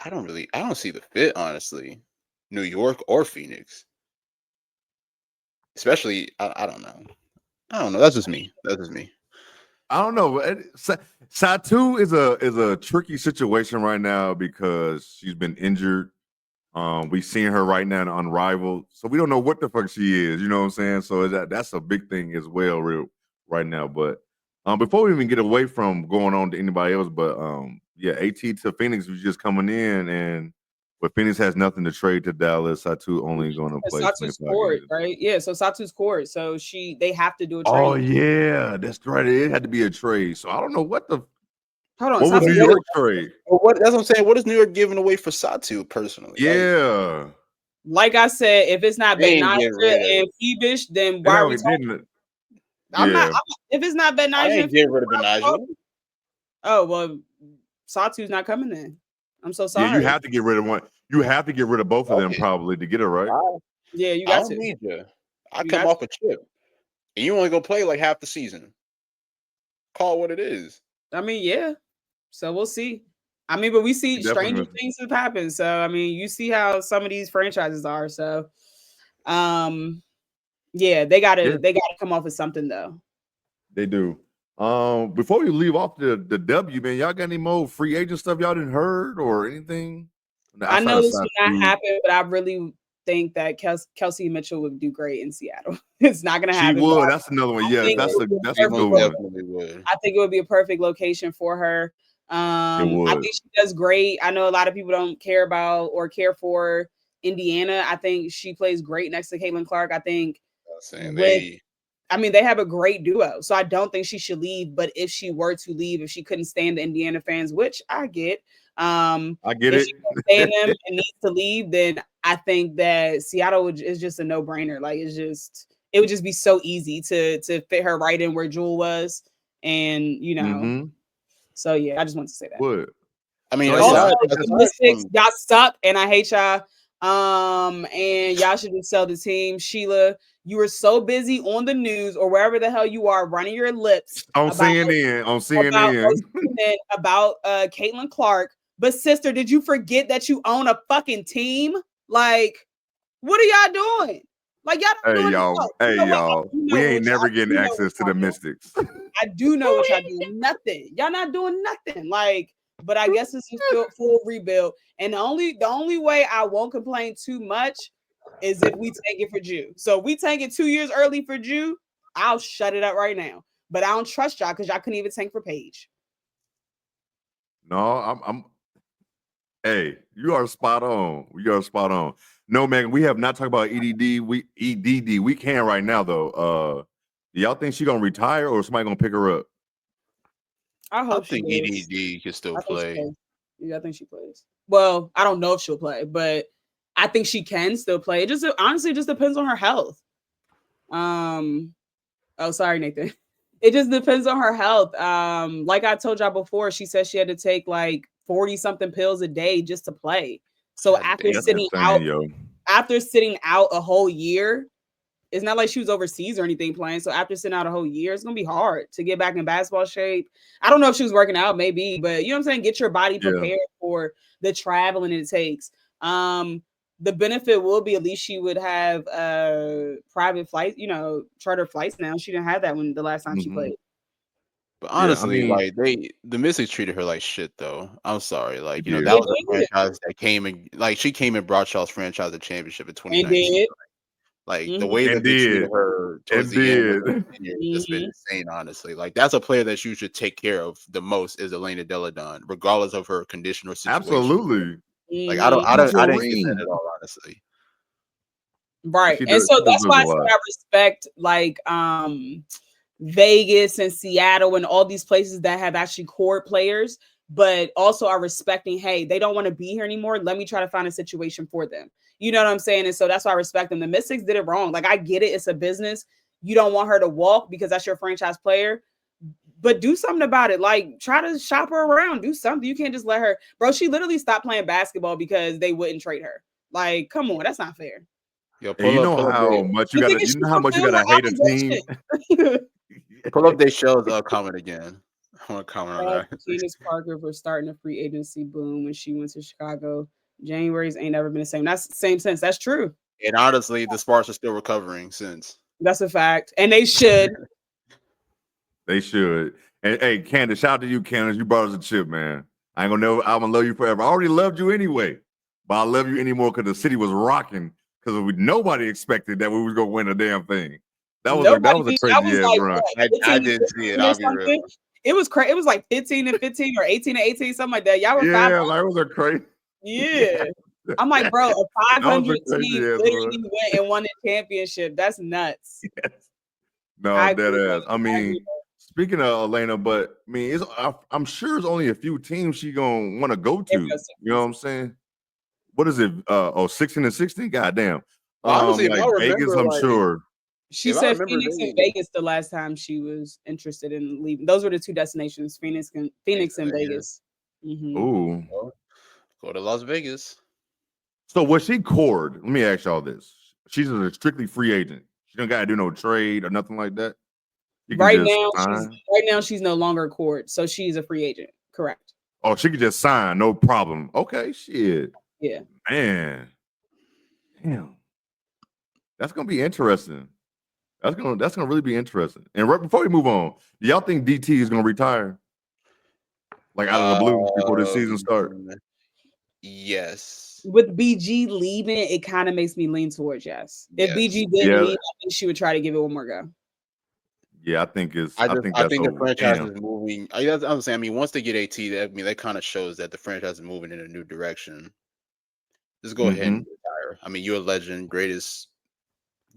I don't see the fit, honestly. New York or Phoenix. Especially, I don't know. I don't know. That's just me. I don't know. Satu is a tricky situation right now because she's been injured. We seen her right now in Unrivaled, so we don't know what the fuck she is. You know what I'm saying? So that's a big thing as well, right now. But before we even get away from going on to anybody else, but yeah, AT to Phoenix was just coming in, and but Phoenix has nothing to trade to Dallas. Satu only going to play Satu's 25 court, games. right? Yeah, so Satu's court. So they have to do a trade. Oh yeah, that's right. It had to be a trade. So I don't know what the. Hold on. What was New York trade? That's what I'm saying. What is New York giving away for Satu personally? Yeah. Like I said, if it's not They Ben ain't getting rid of and Phoebish, then why are we talking? I'm not. If it's not Ben I ain't getting rid of Ben. Oh well, Satu's not coming then. I'm so sorry. Yeah, you have to get rid of one. You have to get rid of both of them probably to get it right. Yeah, you I got don't to. need you. I come off a chip, and you only go play like half the season. Call it what it is. I mean, yeah. So we'll see. I mean, but we see stranger things have happened. So I mean, you see how some of these franchises are. So, yeah, they gotta come off with something though. They do. Before we leave off the W, man, y'all got any more free agent stuff y'all didn't heard or anything? I know this will not happen, but I really think that Kelsey Mitchell would do great in Seattle. It's not going to happen. She would. That's another one. Yes, that's a good one. I think it would be a perfect location for her. I think she does great. I know a lot of people don't care about or care for Indiana. I think she plays great next to Caitlin Clark. I think they have a great duo. So I don't think she should leave. But if she were to leave, if she couldn't stand the Indiana fans, which I get, if she can't stand them and needs to leave, then I think that Seattle is just a no-brainer. Like it would just be so easy to fit her right in where Jewel was, and so yeah, I just want to say that. What? I mean, also, the Mystics, y'all suck, and I hate y'all. And y'all should just sell the team. Sheila, you were so busy on the news or wherever the hell you are, running your lips on CNN, about Caitlin Clark. But sister, did you forget that you own a fucking team? Like, what are y'all doing? Like, y'all doing y'all. We ain't never getting access to the Mystics. I do know what y'all doing. Nothing. Y'all not doing nothing. Like, but I guess it's a full rebuild. And the only way I won't complain too much is if we tank it for Jew. So if we tank it 2 years early for Jew, I'll shut it up right now. But I don't trust y'all because y'all couldn't even tank for Paige. No, I'm hey, you are spot on. You are spot on. No, man, we have not talked about EDD. EDD. We can right now though. Do y'all think she's gonna retire or somebody gonna pick her up? I think EDD can still play. I think she plays. Well, I don't know if she'll play, but I think she can still play. It just honestly just depends on her health. Oh, sorry, Nathan. It just depends on her health. Like I told y'all before, she said she had to take like 40-something pills a day just to play. So after sitting out a whole year, it's not like she was overseas or anything playing. So after sitting out a whole year, it's gonna be hard to get back in basketball shape. I don't know if she was working out, maybe, but you know what I'm saying? Get your body prepared for the traveling it takes. The benefit will be at least she would have private flights, charter flights now. She didn't have that when the last time she played. But honestly, the Mystics treated her like shit, though. I'm sorry. Like, that was a franchise that came and she came and brought y'all's franchise a championship in 2019. Like the Mhm. way And that they treated did. her towards And the end with her did. tenure has just been insane, honestly. Like that's a player that you should take care of the most is Elena Deladon, regardless of her condition or situation. Absolutely. Like Mhm. I didn't get that Dream. at all, honestly. Right. She And does- so she that's deserves why a I said lot. I respect like Vegas and Seattle and all these places that have actually core players, but also are respecting, hey, they don't want to be here anymore. Let me try to find a situation for them. You know what I'm saying? And so that's why I respect them. The Mystics did it wrong. Like I get it, it's a business. You don't want her to walk because that's your franchise player. But do something about it. Like try to shop her around. Do something. You can't just let her, bro. She literally stopped playing basketball because they wouldn't trade her. Like, come on, that's not fair. Yo, And you know how their, much you gotta. You know how much you gotta hate a team. pull up their shows comment again. I want to comment on that. Candace Parker for starting a free agency boom when she went to Chicago. January's ain't never been the same. That's the same sense. That's true. And honestly, the Sparks are still recovering since. That's a fact. And they should. They should. And hey, Candace, shout out to you, Candace. You brought us a chip, man. I'm gonna love you forever. I already loved you anyway, but I love you anymore because the city was rocking because nobody expected that we was gonna win a damn thing. That was a crazy ass run. I didn't see it. I'll be real. It was crazy. It was like 15 and 15 or 18 and 18, something like that. Y'all were like it was a crazy. Yeah. I'm like, bro, a 500 crazy team ass literally run. went and won the championship. That's nuts. Yes. No, I dead agree. ass. I mean, speaking of Elena, but I mean, I'm sure there's only a few teams she gonna want to go to. You know what I'm saying? What is it? 16 and 16? Goddamn. Honestly, if I remember, Vegas, I'm sure. She said Phoenix and Vegas the last time she was interested in leaving. Those were the two destinations, Phoenix and Vegas. Mm-hmm. Ooh. Go to Las Vegas. So was she cored? Let me ask y'all this. She's a strictly free agent. She don't gotta do no trade or nothing like that. Right now she's no longer court, so she's a free agent. Correct. Oh, she could just sign, no problem. Okay, shit. Yeah. Man. Damn. That's gonna be interesting. That's gonna really be interesting. And right before we move on, do y'all think DT is gonna retire? Like out of the blue before the season starts? Yes. With BG leaving, it kind of makes me lean towards yes. If BG didn't leave, I think she would try to give it one more go. Yeah, I think the franchise is moving. I'm saying, I mean, once they get AT, that kind of shows that the franchise is moving in a new direction. Just go ahead and retire. I mean, you're a legend, greatest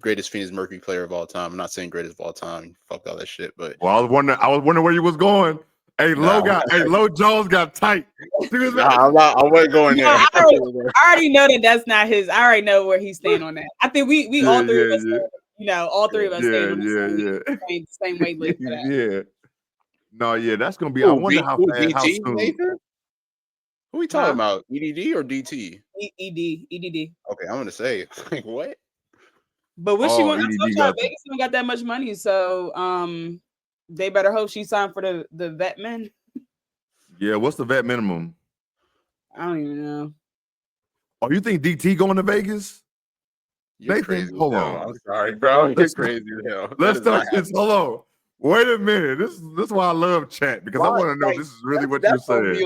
Phoenix Mercury player of all time. I'm not saying greatest of all time. Fuck all that shit. But I was wondering where you was going. Hey, Low Jones got tight. I wasn't going there. I already know that's not his. I already know where he's staying on that. I think we all three of us, all three of us staying on the same wavelength for that. Yeah. No, yeah, that's gonna be. I wonder how fast, how soon. Nathan? Who we talking about? EDD or DT? EDD. Okay, I'm gonna say like what? But what she want? I told y'all Vegas don't got that much money, so they better hope she signed for the vet men. Yeah, what's the vet minimum? I don't even know. Oh, you think DT going to Vegas? You're Nathan, crazy. Hold on. I'm sorry, bro. You're crazy as hell. Let's talk this. Hold on. Wait a minute. This is why I love chat because I want to know this is really what you said.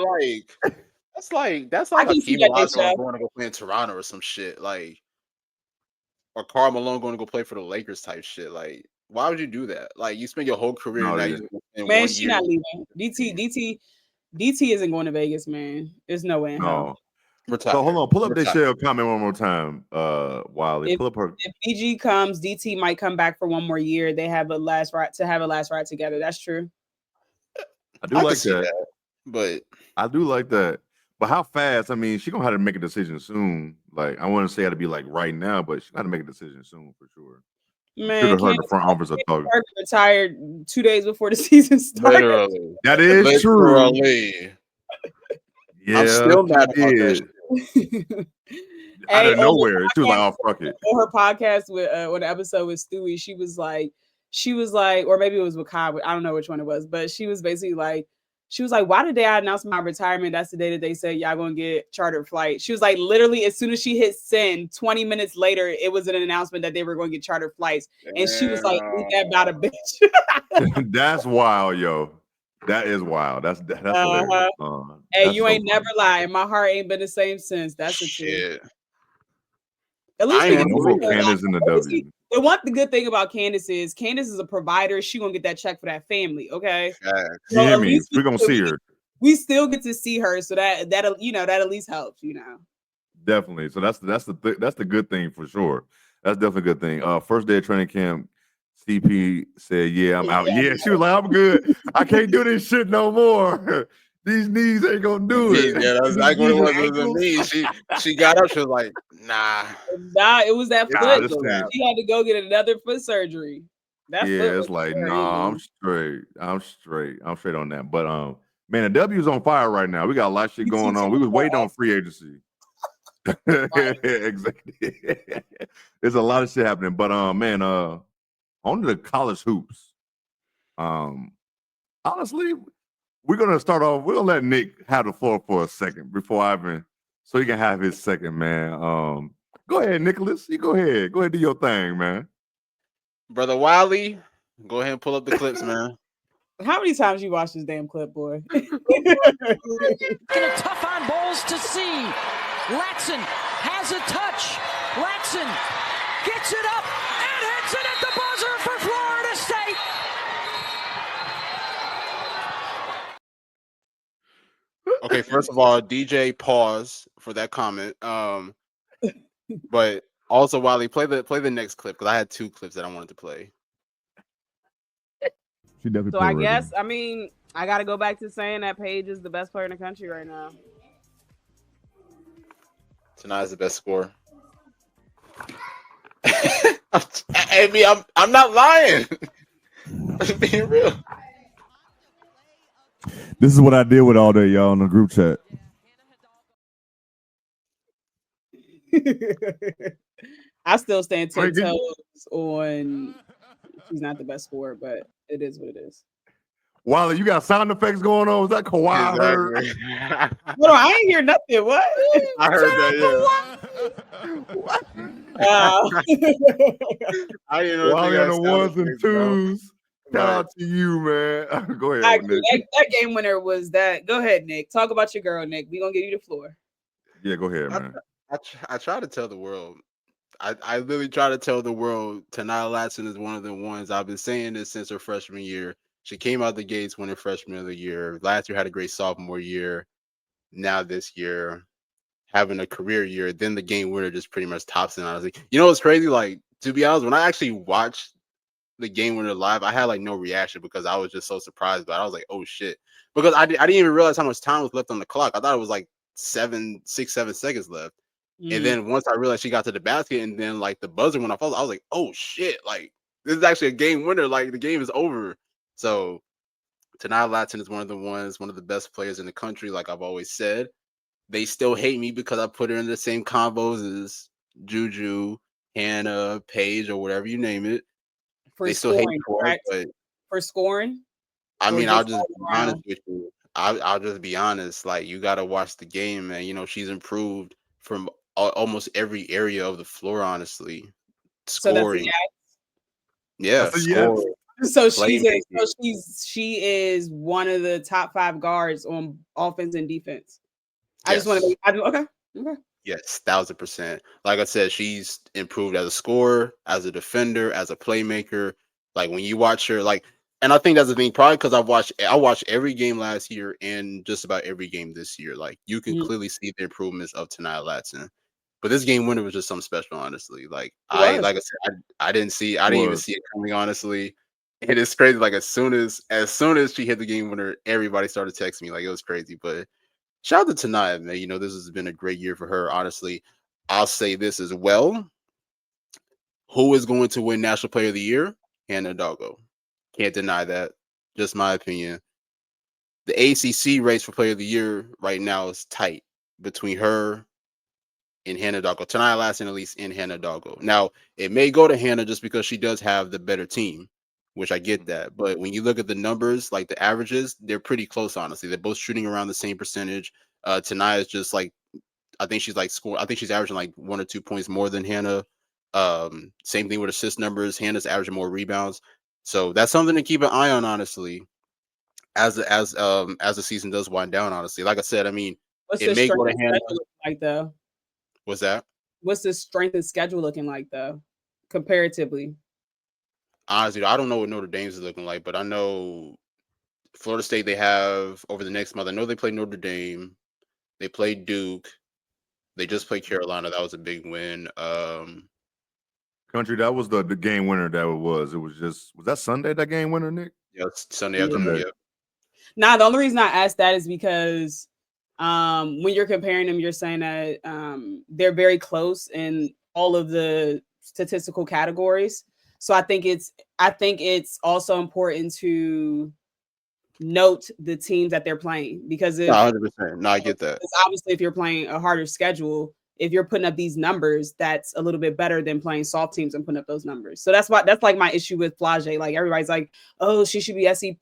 That's like Hakeem Olajuwon going to go play in Toronto or some shit, like, or Karl Malone going to go play for the Lakers type shit. Like, why would you do that? Like, you spend your whole career in man, 1 she year. Not leaving. DT isn't going to Vegas, man. There's no way in hell. So hold on, pull up this share comment one more time, Wiley. Pull up her. If BG comes, DT might come back for one more year. They have a last ride together. That's true. I do like that. But I do like that. But how fast? I mean, she gonna have to make a decision soon. Like, I want to say it to be like right now, but she got to make a decision soon for sure. Man, heard the front office are talking. Retired 2 days before the season started. Literally. That is true. Yeah, I'm still mad about that shit. Out of nowhere, she was like, "Oh, fuck it." On her podcast with on the episode with Stewie, she was like, or maybe it was with Kyle, I don't know which one it was, but she was basically like, why did they announce my retirement? That's the day that they said y'all gonna get chartered flight. She was like, literally, as soon as she hit send, 20 minutes later, it was an announcement that they were going to get chartered flights, and she was like, "Ain't that about a bitch?" That's wild, yo. That is wild. That's hilarious. Hey, you ain't never lied. My heart ain't been the same since. That's the truth. At least I we ain't get No to more believe see her. Candace in the Let me see. W. The good thing about Candace is a provider. She gonna get that check for that family. Okay. facts. You So hear at me? least We're gonna see her. we still get to see her. So that at least helps. Definitely. So that's the good thing for sure. That's definitely a good thing. First day of training camp, CP said, "Yeah, I'm out." Yeah, she was like, "I'm good. I can't do this shit no more. These knees ain't gonna do it. Yeah, that's These like what it knees and was. It was ankles." me. She got up. She was like, "Nah, Nah, it was that it's Nah, foot. it's this a thing. wrap." She had to go get another foot surgery. That foot Yeah, was it's like, nah, I'm crazy. straight. I'm straight on that. But man, the W's on fire right now. We got a lot of shit going on. We was waiting on free agency. Exactly. There's a lot of shit happening. But man, on to the college hoops. Honestly, we're gonna start off. We're gonna let Nick have the floor for a second before Ivan, so he can have his second, man. Go ahead, Nicholas. You go ahead. Go ahead, do your thing, man. Brother Wiley, go ahead and pull up the clips, man. How many times you watched this damn clip, boy? Gonna tough on balls to see. Latson has a touch. Latson gets it up and hits it at the buzzer for Florida State. Okay, first of all, DJ, pause for that comment. But also, Wiley, play the next clip because I had 2 clips that I wanted to play. She definitely. So I guess I got to go back to saying that Paige is the best player in the country right now. Tonight is the best score. I'm not lying. I'm being real. This is what I did with all day, y'all, in the group chat. I still stand 10 Wait, did- toes on she's not the best scorer, but it is what it is. Wally, you got sound effects going on? Was that Kawhi heard? Exactly. No, I ain't hear nothing. What? I heard that. What? I didn't know Wally they on got the sound ones and effects, bro. twos. Shout out to you, man. Go ahead, I Nick. agree. That game winner was that. Go ahead, Nick. Talk about your girl, Nick. We gonna give you the floor. Yeah, go ahead, man. I try to tell the world. I literally try to tell the world Tanaya Latson is one of the ones. I've been saying this since her freshman year. She came out the gates winning freshman of the year. Last year had a great sophomore year. Now this year having a career year. Then the game winner just pretty much tops it. Honestly, you know what's crazy? Like, to be honest, when I actually watched the game winner live, I had like no reaction because I was just so surprised. But I was like, oh shit, because I didn't even realize how much time was left on the clock. I thought it was like 7 seconds left. And then once I realized she got to the basket and then like the buzzer went off, I was like, oh shit, like this is actually a game winner. Like the game is over. So Tanaya Latson is one of the best players in the country, like I've always said. They still hate me because I put her in the same combos as Juju, Hannah, Paige, or whatever you name it. For They still hate me scoring, for it, correct? but For scoring? I Or mean, I'll just just all be honest around? with you. I'll just be honest. Like you got to watch the game, man. You know, she's improved from almost every area of the floor. Honestly, So that's a scoring, yeah, That's a yes. scoring, yes. So playmaking. she is one of the top 5 guards on offense and defense. I just want Yes, to okay. yes, 1000%. Like I said, she's improved as a scorer, as a defender, as a playmaker. Like when you watch her, like, and I think that's the thing, probably because I watched every game last year and just about every game this year. Like you can Mhm. clearly see the improvements of Tanaya Latson. But this game winner was just something special, honestly. Like It was. like I said, I didn't even see it coming, honestly. And it's crazy. Like as soon as she hit the game winner, everybody started texting me. Like it was crazy. But shout out to Tanaya, man. You know, this has been a great year for her. Honestly, I'll say this as well. Who is going to win National Player of the Year? Hannah Doggo. Can't deny that. Just my opinion. The ACC race for Player of the Year right now is tight between her and Hannah Doggo. Tanaya Latson, at least in Hannah Doggo. Now, it may go to Hannah just because she does have the better team, which I get that. But when you look at the numbers, like the averages, they're pretty close, honestly. They're both shooting around the same percentage. Tanaya is just like, I think she's averaging like 1 or 2 points more than Hannah. Same thing with assist numbers. Hannah's averaging more rebounds. So that's something to keep an eye on, honestly, as the season does wind down, honestly. Like I said, I mean, What's it the may strength go to of Hannah. schedule look like though? What's that? What's the strength and schedule looking like though, comparatively? Honestly, I don't know what Notre Dame's is looking like, but I know Florida State, they have over the next month. I know they play Notre Dame. They played Duke. They just played Carolina. That was a big win. Country, that was the game winner that it was. It was that Sunday, that game winner, Nick? Yeah, Sunday afternoon. Sunday. Yeah. Now, the only reason I asked that is because when you're comparing them, you're saying that they're very close in all of the statistical categories. So I think it's also important to note the teams that they're playing, because if 100%. No, I get that. obviously if you're playing a harder schedule, if you're putting up these numbers, that's a little bit better than playing soft teams and putting up those numbers. So that's like my issue with Flage. Like everybody's like, oh, she should be SEC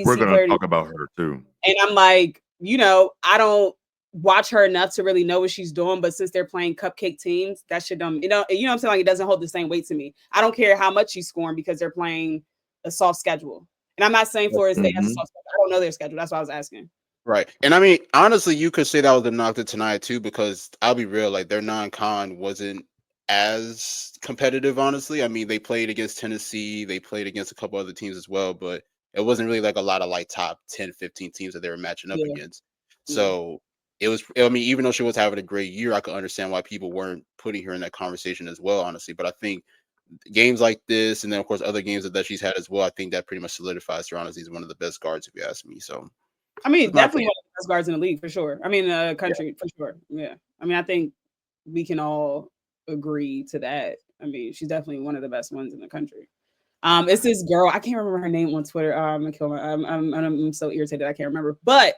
We're gonna player. talk about her too. And I'm like, I don't watch her enough to really know what she's doing. But since they're playing cupcake teams, that shit don't, what I'm saying? Like, it doesn't hold the same weight to me. I don't care how much she's scoring because they're playing a soft schedule. And I'm not saying Florida State has a soft schedule. I don't know their schedule. That's why I was asking. Right. And I mean, honestly, you could say that was the knock to tonight too, because I'll be real, like their non-con wasn't as competitive, honestly. I mean, they played against Tennessee, they played against a couple other teams as well, but it wasn't really like a lot of like top 10, 15 teams that they were matching up against. So it was, I mean, even though she was having a great year, I could understand why people weren't putting her in that conversation as well, honestly. But I think games like this, and then of course other games that she's had as well, I think that pretty much solidifies her honestly as one of the best guards, if you ask me. So I mean, definitely one of the best guards in the league for sure. I mean, country for sure. Yeah. I mean, I think we can all agree to that. I mean, she's definitely one of the best ones in the country. It's this girl. I can't remember her name on Twitter. I'm so irritated. I can't remember. But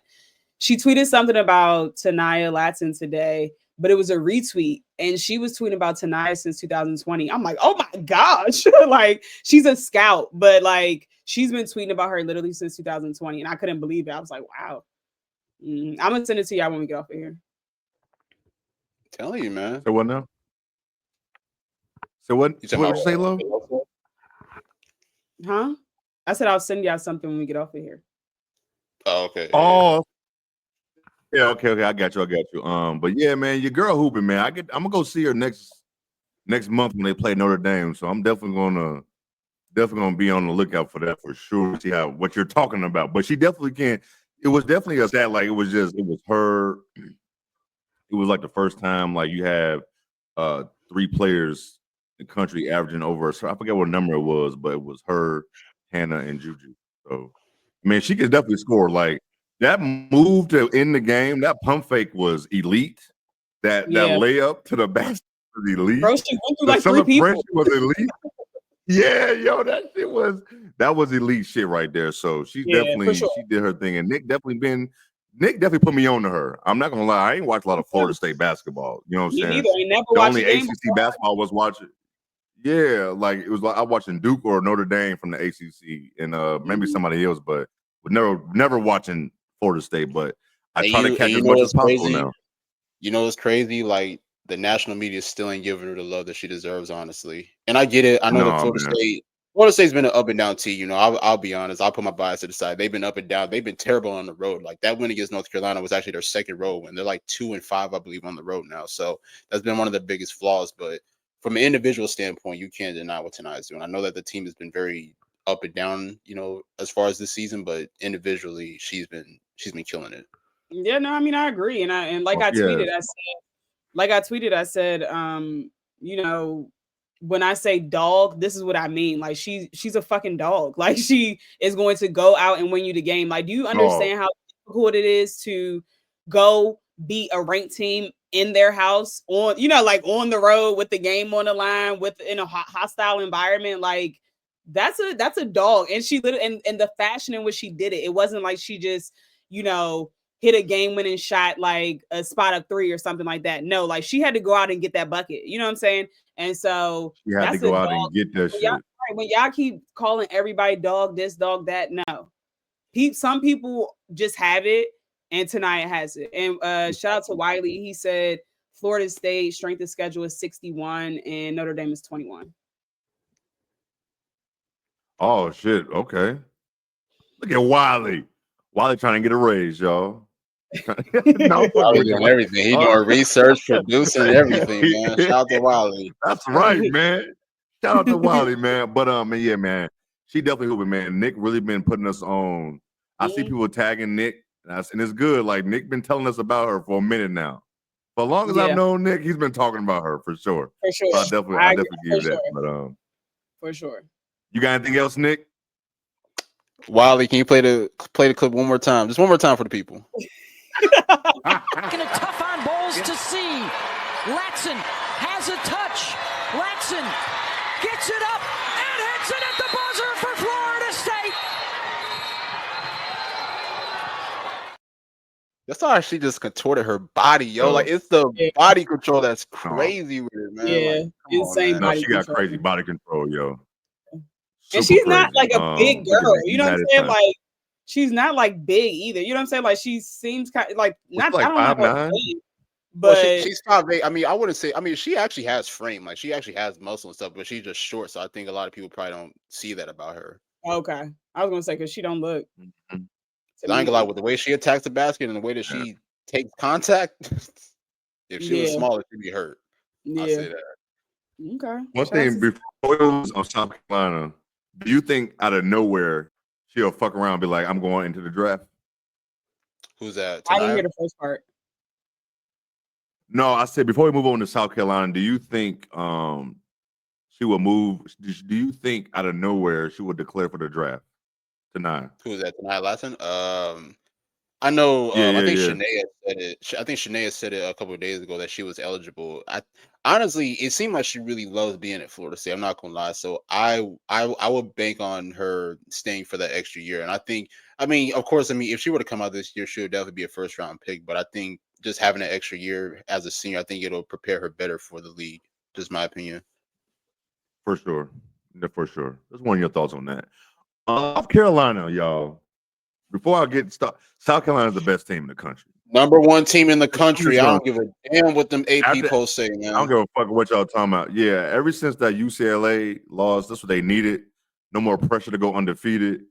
she tweeted something about Tanaya Latson today, but it was a retweet, and she was tweeting about Tanaya since 2020. I'm like, oh my gosh, like she's a scout, but like she's been tweeting about her literally since 2020, and I couldn't believe it. I was like, wow. I'm gonna send it to y'all when we get off of here. Telling you, man. So what now? So what you say, Lo? Huh? I said I'll send y'all something when we get off of here. Oh, okay. Oh, yeah, okay. I got you. But yeah, man, your girl hooping, man. I'm gonna go see her next month when they play Notre Dame. So I'm definitely gonna be on the lookout for that for sure. See what you're talking about. But she definitely can't. It was definitely a stat. Like it was her. It was like the first time like you have 3 players in the country averaging over. So I forget what number it was, but it was her, Hannah, and Juju. So I mean, she could definitely score. Like that move to end the game, that pump fake was elite. That layup to the basket was elite. Bro, she went through The like 3 people. was elite. Yeah, yo, that was elite shit right there. So she definitely she did her thing, and Nick definitely put me on to her. I'm not gonna lie, I ain't watched a lot of Florida State basketball. You know what I'm saying? Neither. I never the watched only ACC basketball I was watching. Yeah, like it was like I watching Duke or Notre Dame from the ACC, and maybe somebody else, but never watching Florida State. But I try to catch as much as possible now. You know what's crazy? Like the national media still ain't giving her the love that she deserves, honestly. And I get it. I know that Florida State's been an up and down team. You know, I'll be honest. I'll put my bias to the side. They've been up and down. They've been terrible on the road. Like that win against North Carolina was actually their second road win. They're like 2-5, I believe, on the road now. So that's been one of the biggest flaws. But from an individual standpoint, you can't deny what Tanaya's doing. I know that the team has been very up and down, you know, as far as this season, but individually, she's been killing it. Yeah, no, I mean, I agree. And I tweeted, I said, you know, when I say dog, this is what I mean. Like she's a fucking dog. Like she is going to go out and win you the game. Like, do you understand how difficult it is to go beat a ranked team in their house on, like on the road with the game on the line in a hostile environment? Like that's a dog. And she literally, and the fashion in which she did it, it wasn't like she just, hit a game-winning shot like a spot up 3 or something like that. No, like she had to go out and get that bucket. You know what I'm saying? And so you had to go out and get that shit. When y'all keep calling everybody dog this, dog that, no. Some people just have it, and Tanaya has it. And shout out to Wiley. He said Florida State strength of schedule is 61 and Notre Dame is 21. Oh shit! Okay, look at Wiley. Wiley trying to get a raise, y'all. No, fuck Wally with doing you. everything. He Oh. doing research, producing, everything, man. Shout out to Wally. That's right, man. Shout out to Wally, man. But yeah, man, she definitely hooping, man. Nick really been putting us on. I see people tagging Nick, and it's good. Like Nick been telling us about her for a minute now. For as long as I've known Nick, he's been talking about her for sure. For sure. So I definitely give you that. But for sure. You got anything else, Nick? Wally, can you play the clip one more time? Just one more time for the people. Making it tough on balls to see. Latson has a touch. Latson gets it up and hits it at the buzzer for Florida State. That's how she just contorted her body, yo. Like it's the body control that's crazy with it, man. Yeah, like, insane body she got control. crazy body control, yo. And she's not like a big girl. You know what I'm saying? Like she's not like big either. You know what I'm saying? Like she seems kind of like not. Like I don't know. 5'9"? But she's 5'8". I mean, I wouldn't say. I mean, she actually has frame. Like she actually has muscle and stuff, but she's just short. So I think a lot of people probably don't see that about her. Okay, I was gonna say because she don't look. And I ain't gonna lie, with the way she attacks the basket and the way that she takes contact, if she was smaller, she'd be hurt. I say that. Okay. One thing before it was on South Carolina, do you think out of nowhere she'll fuck around and be like, I'm going into the draft? Who's that? I didn't hear the first part. No, I said before we move on to South Carolina, do you think she will move? Do you think out of nowhere she would declare for the draft tonight? Who's that? Tonight, Latson? I know. I think Shanae said it. I think Shanae said it a couple of days ago that she was eligible. Honestly, it seemed like she really loves being at Florida State. I'm not gonna lie. So I would bank on her staying for that extra year. And I think, I mean, of course, I mean, if she were to come out this year, she would definitely be a first round pick. But I think just having an extra year as a senior, I think it'll prepare her better for the league. Just my opinion. For sure. For sure. Just one of your thoughts on that. South Carolina, y'all. Before I get started, South Carolina is the best team in the country. Number one team in the country. I don't give a damn what them AP posts say, man. I don't give a fuck what y'all talking about. Yeah, ever since that UCLA loss, that's what they needed. No more pressure to go undefeated.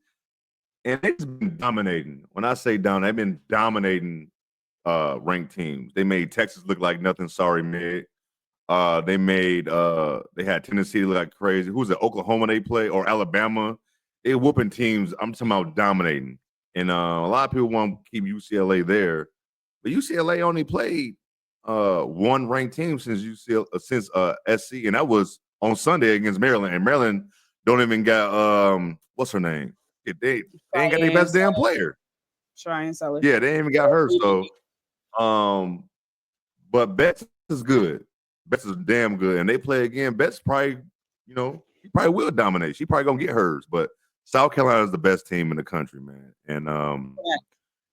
And they've been dominating. When I say down, they've been dominating ranked teams. They made Texas look like nothing. Sorry, mid. They had Tennessee look like crazy. Who's it? Oklahoma they play or Alabama? They whooping teams. I'm talking about dominating. And a lot of people want to keep UCLA there, but UCLA only played one ranked team since SC, and that was on Sunday against Maryland. And Maryland don't even got what's her name? They ain't got their best damn player. Cheyenne Sellers. Yeah, they ain't even got her. So, but Betts is good. Betts is damn good, and they play again. Betts probably, he probably will dominate. She probably gonna get hers, but South Carolina is the best team in the country, man. And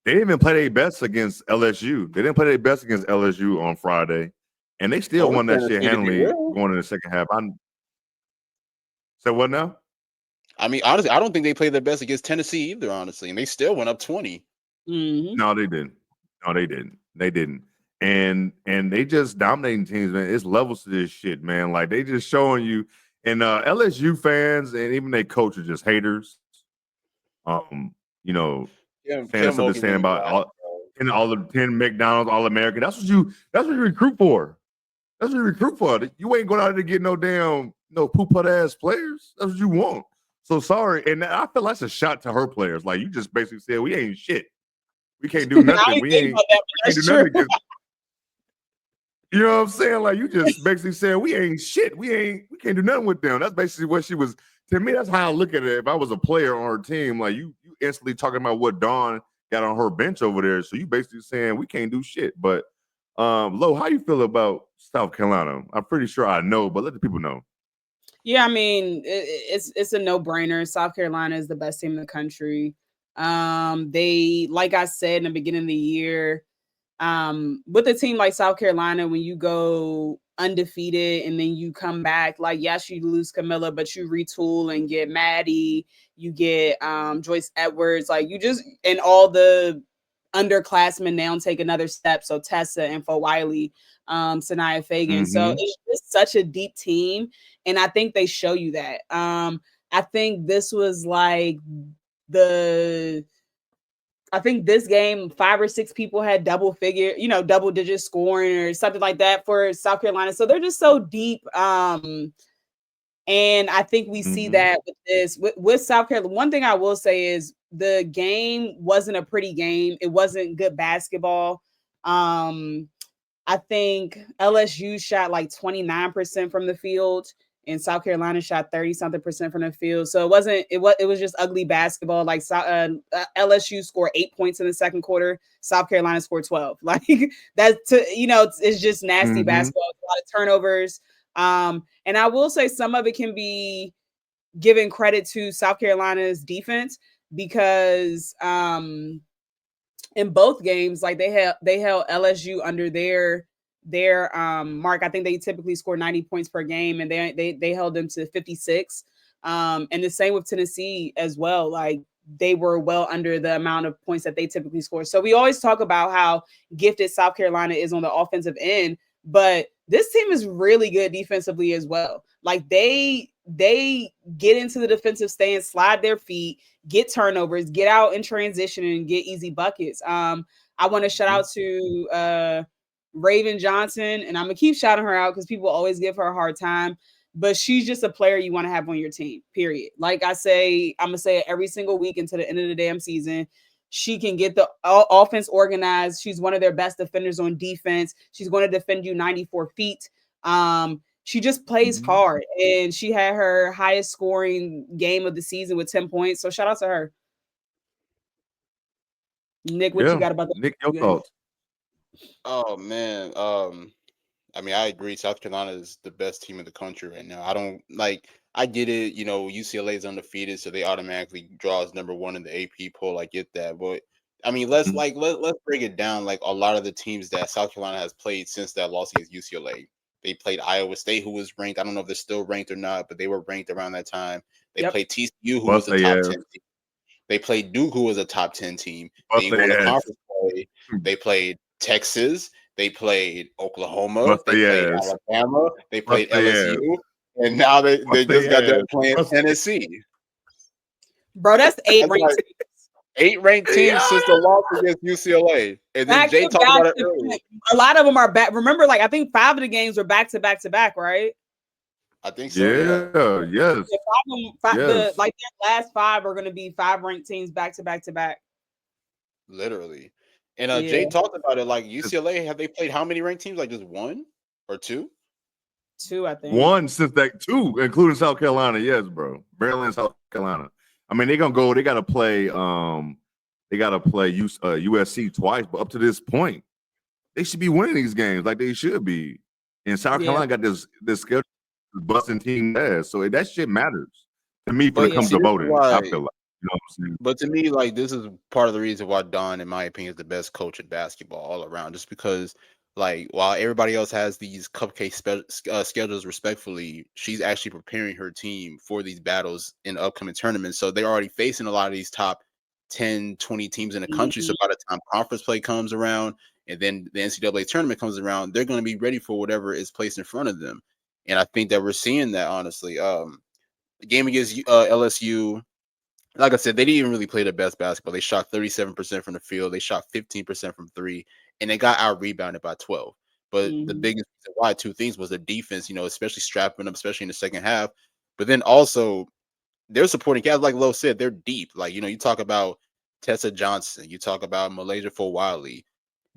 they didn't even play their best against LSU. They didn't play their best against LSU on Friday, and they still won that shit handily going in the second half. So what now? I mean, honestly, I don't think they played their best against Tennessee either, honestly, and they still went up 20. Mm-hmm. No, they didn't. They didn't. And they just dominating teams, man. It's levels to this shit, man. Like they just showing you. And LSU fans and even their coach are just haters. Saying something saying about all the 10 McDonald's All-American. That's what you recruit for. That's what you recruit for. You ain't going out there to get no damn poop ass players. That's what you want. So sorry. And I feel that's a shot to her players. Like you just basically said we ain't shit. We can't do nothing. we can't do nothing. You know what I'm saying? Like you just basically said we ain't shit. We can't do nothing with them. That's basically what she was. To me, that's how I look at it. If I was a player on her team, like you instantly talking about what Dawn got on her bench over there. So you basically saying we can't do shit. But Lo, how you feel about South Carolina? I'm pretty sure I know, but let the people know. Yeah, I mean, it's a no-brainer. South Carolina is the best team in the country. They, like I said in the beginning of the year, with a team like South Carolina, when you go undefeated and then you come back, like yes, you lose Camilla, but you retool and get Maddie, you get Joyce Edwards, like you just, and all the underclassmen now take another step. So Tessa and Fo Wiley, Sanaya Fagan. Mm-hmm. So it's just such a deep team. And I think they show you that. I think this was like I think this game, 5 or 6 people had double digit scoring or something like that for South Carolina. So they're just so deep. And I think we see that with this with South Carolina. One thing I will say is the game wasn't a pretty game. It wasn't good basketball. I think LSU shot like 29% from the field, and South Carolina shot 30-something% from the field. So it was just ugly basketball. Like LSU scored 8 points in the second quarter. South Carolina scored 12. Like it's just nasty basketball. A lot of turnovers. And I will say some of it can be given credit to South Carolina's defense because in both games, like they held LSU under their mark. I think they typically score 90 points per game, and they held them to 56. And the same with Tennessee as well. Like they were well under the amount of points that they typically score. So we always talk about how gifted South Carolina is on the offensive end, but this team is really good defensively as well. Like they get into the defensive stance, slide their feet, get turnovers, get out in transition, and get easy buckets. I want to shout out to Raven Johnson, and I'm gonna keep shouting her out because people always give her a hard time, but she's just a player you want to have on your team, period. Like I say, I'm gonna say it every single week until the end of the damn season. She can get the offense organized. She's one of their best defenders on defense. She's going to defend you 94 feet. She just plays hard, and she had her highest scoring game of the season with 10 points. So shout out to her. Nick, what you got about that? Nick, your thoughts? Oh man, I mean, I agree. South Carolina is the best team in the country right now. I get it. UCLA is undefeated, so they automatically draw as number one in the AP poll. I get that, but I mean, let's break it down. Like a lot of the teams that South Carolina has played since that loss against UCLA, they played Iowa State, who was ranked. I don't know if they're still ranked or not, but they were ranked around that time. They played TCU, who was a top 10 team. They played Duke, who was a top 10 team. They won a conference play. They played Texas. They played Oklahoma. They played Alabama. They played LSU. And now they just got done playing Tennessee. Bro, that's 8 ranked teams. 8 ranked teams since the loss against UCLA. And then Jay talked about it earlier. A lot of them are back. Remember, like I think 5 of the games were back to back to back, right? I think so. Yes. Their last 5 are going to be 5 ranked teams back to back to back. Literally. And Jay talked about it. Like UCLA, have they played how many ranked teams? Like just 1 or 2? 2, I think. 1 since that 2, including South Carolina. Yes, bro. Maryland and South Carolina. I mean, they're gonna go. They gotta play. USC twice, but up to this point, they should be winning these games like they should be. And South Carolina got this schedule busting team ass, so that shit matters to me when it comes to voting. I feel like. You know what I'm saying? But to me, like this is part of the reason why Dawn, in my opinion, is the best coach in basketball all around. Just because, like, while everybody else has these cupcake schedules, respectfully, she's actually preparing her team for these battles in upcoming tournaments. So they're already facing a lot of these top 10, 20 teams in the country. So by the time conference play comes around and then the NCAA tournament comes around, they're going to be ready for whatever is placed in front of them. And I think that we're seeing that, honestly. The game against LSU, like I said, they didn't even really play the best basketball. They shot 37% from the field. They shot 15% from 3, and they got out-rebounded by 12. But the biggest reason why, 2 things, was the defense, especially strapping them, especially in the second half. But then also, their supporting cast, like Lo said, they're deep. Like, you talk about Tessa Johnson. You talk about Malaysia Fowali.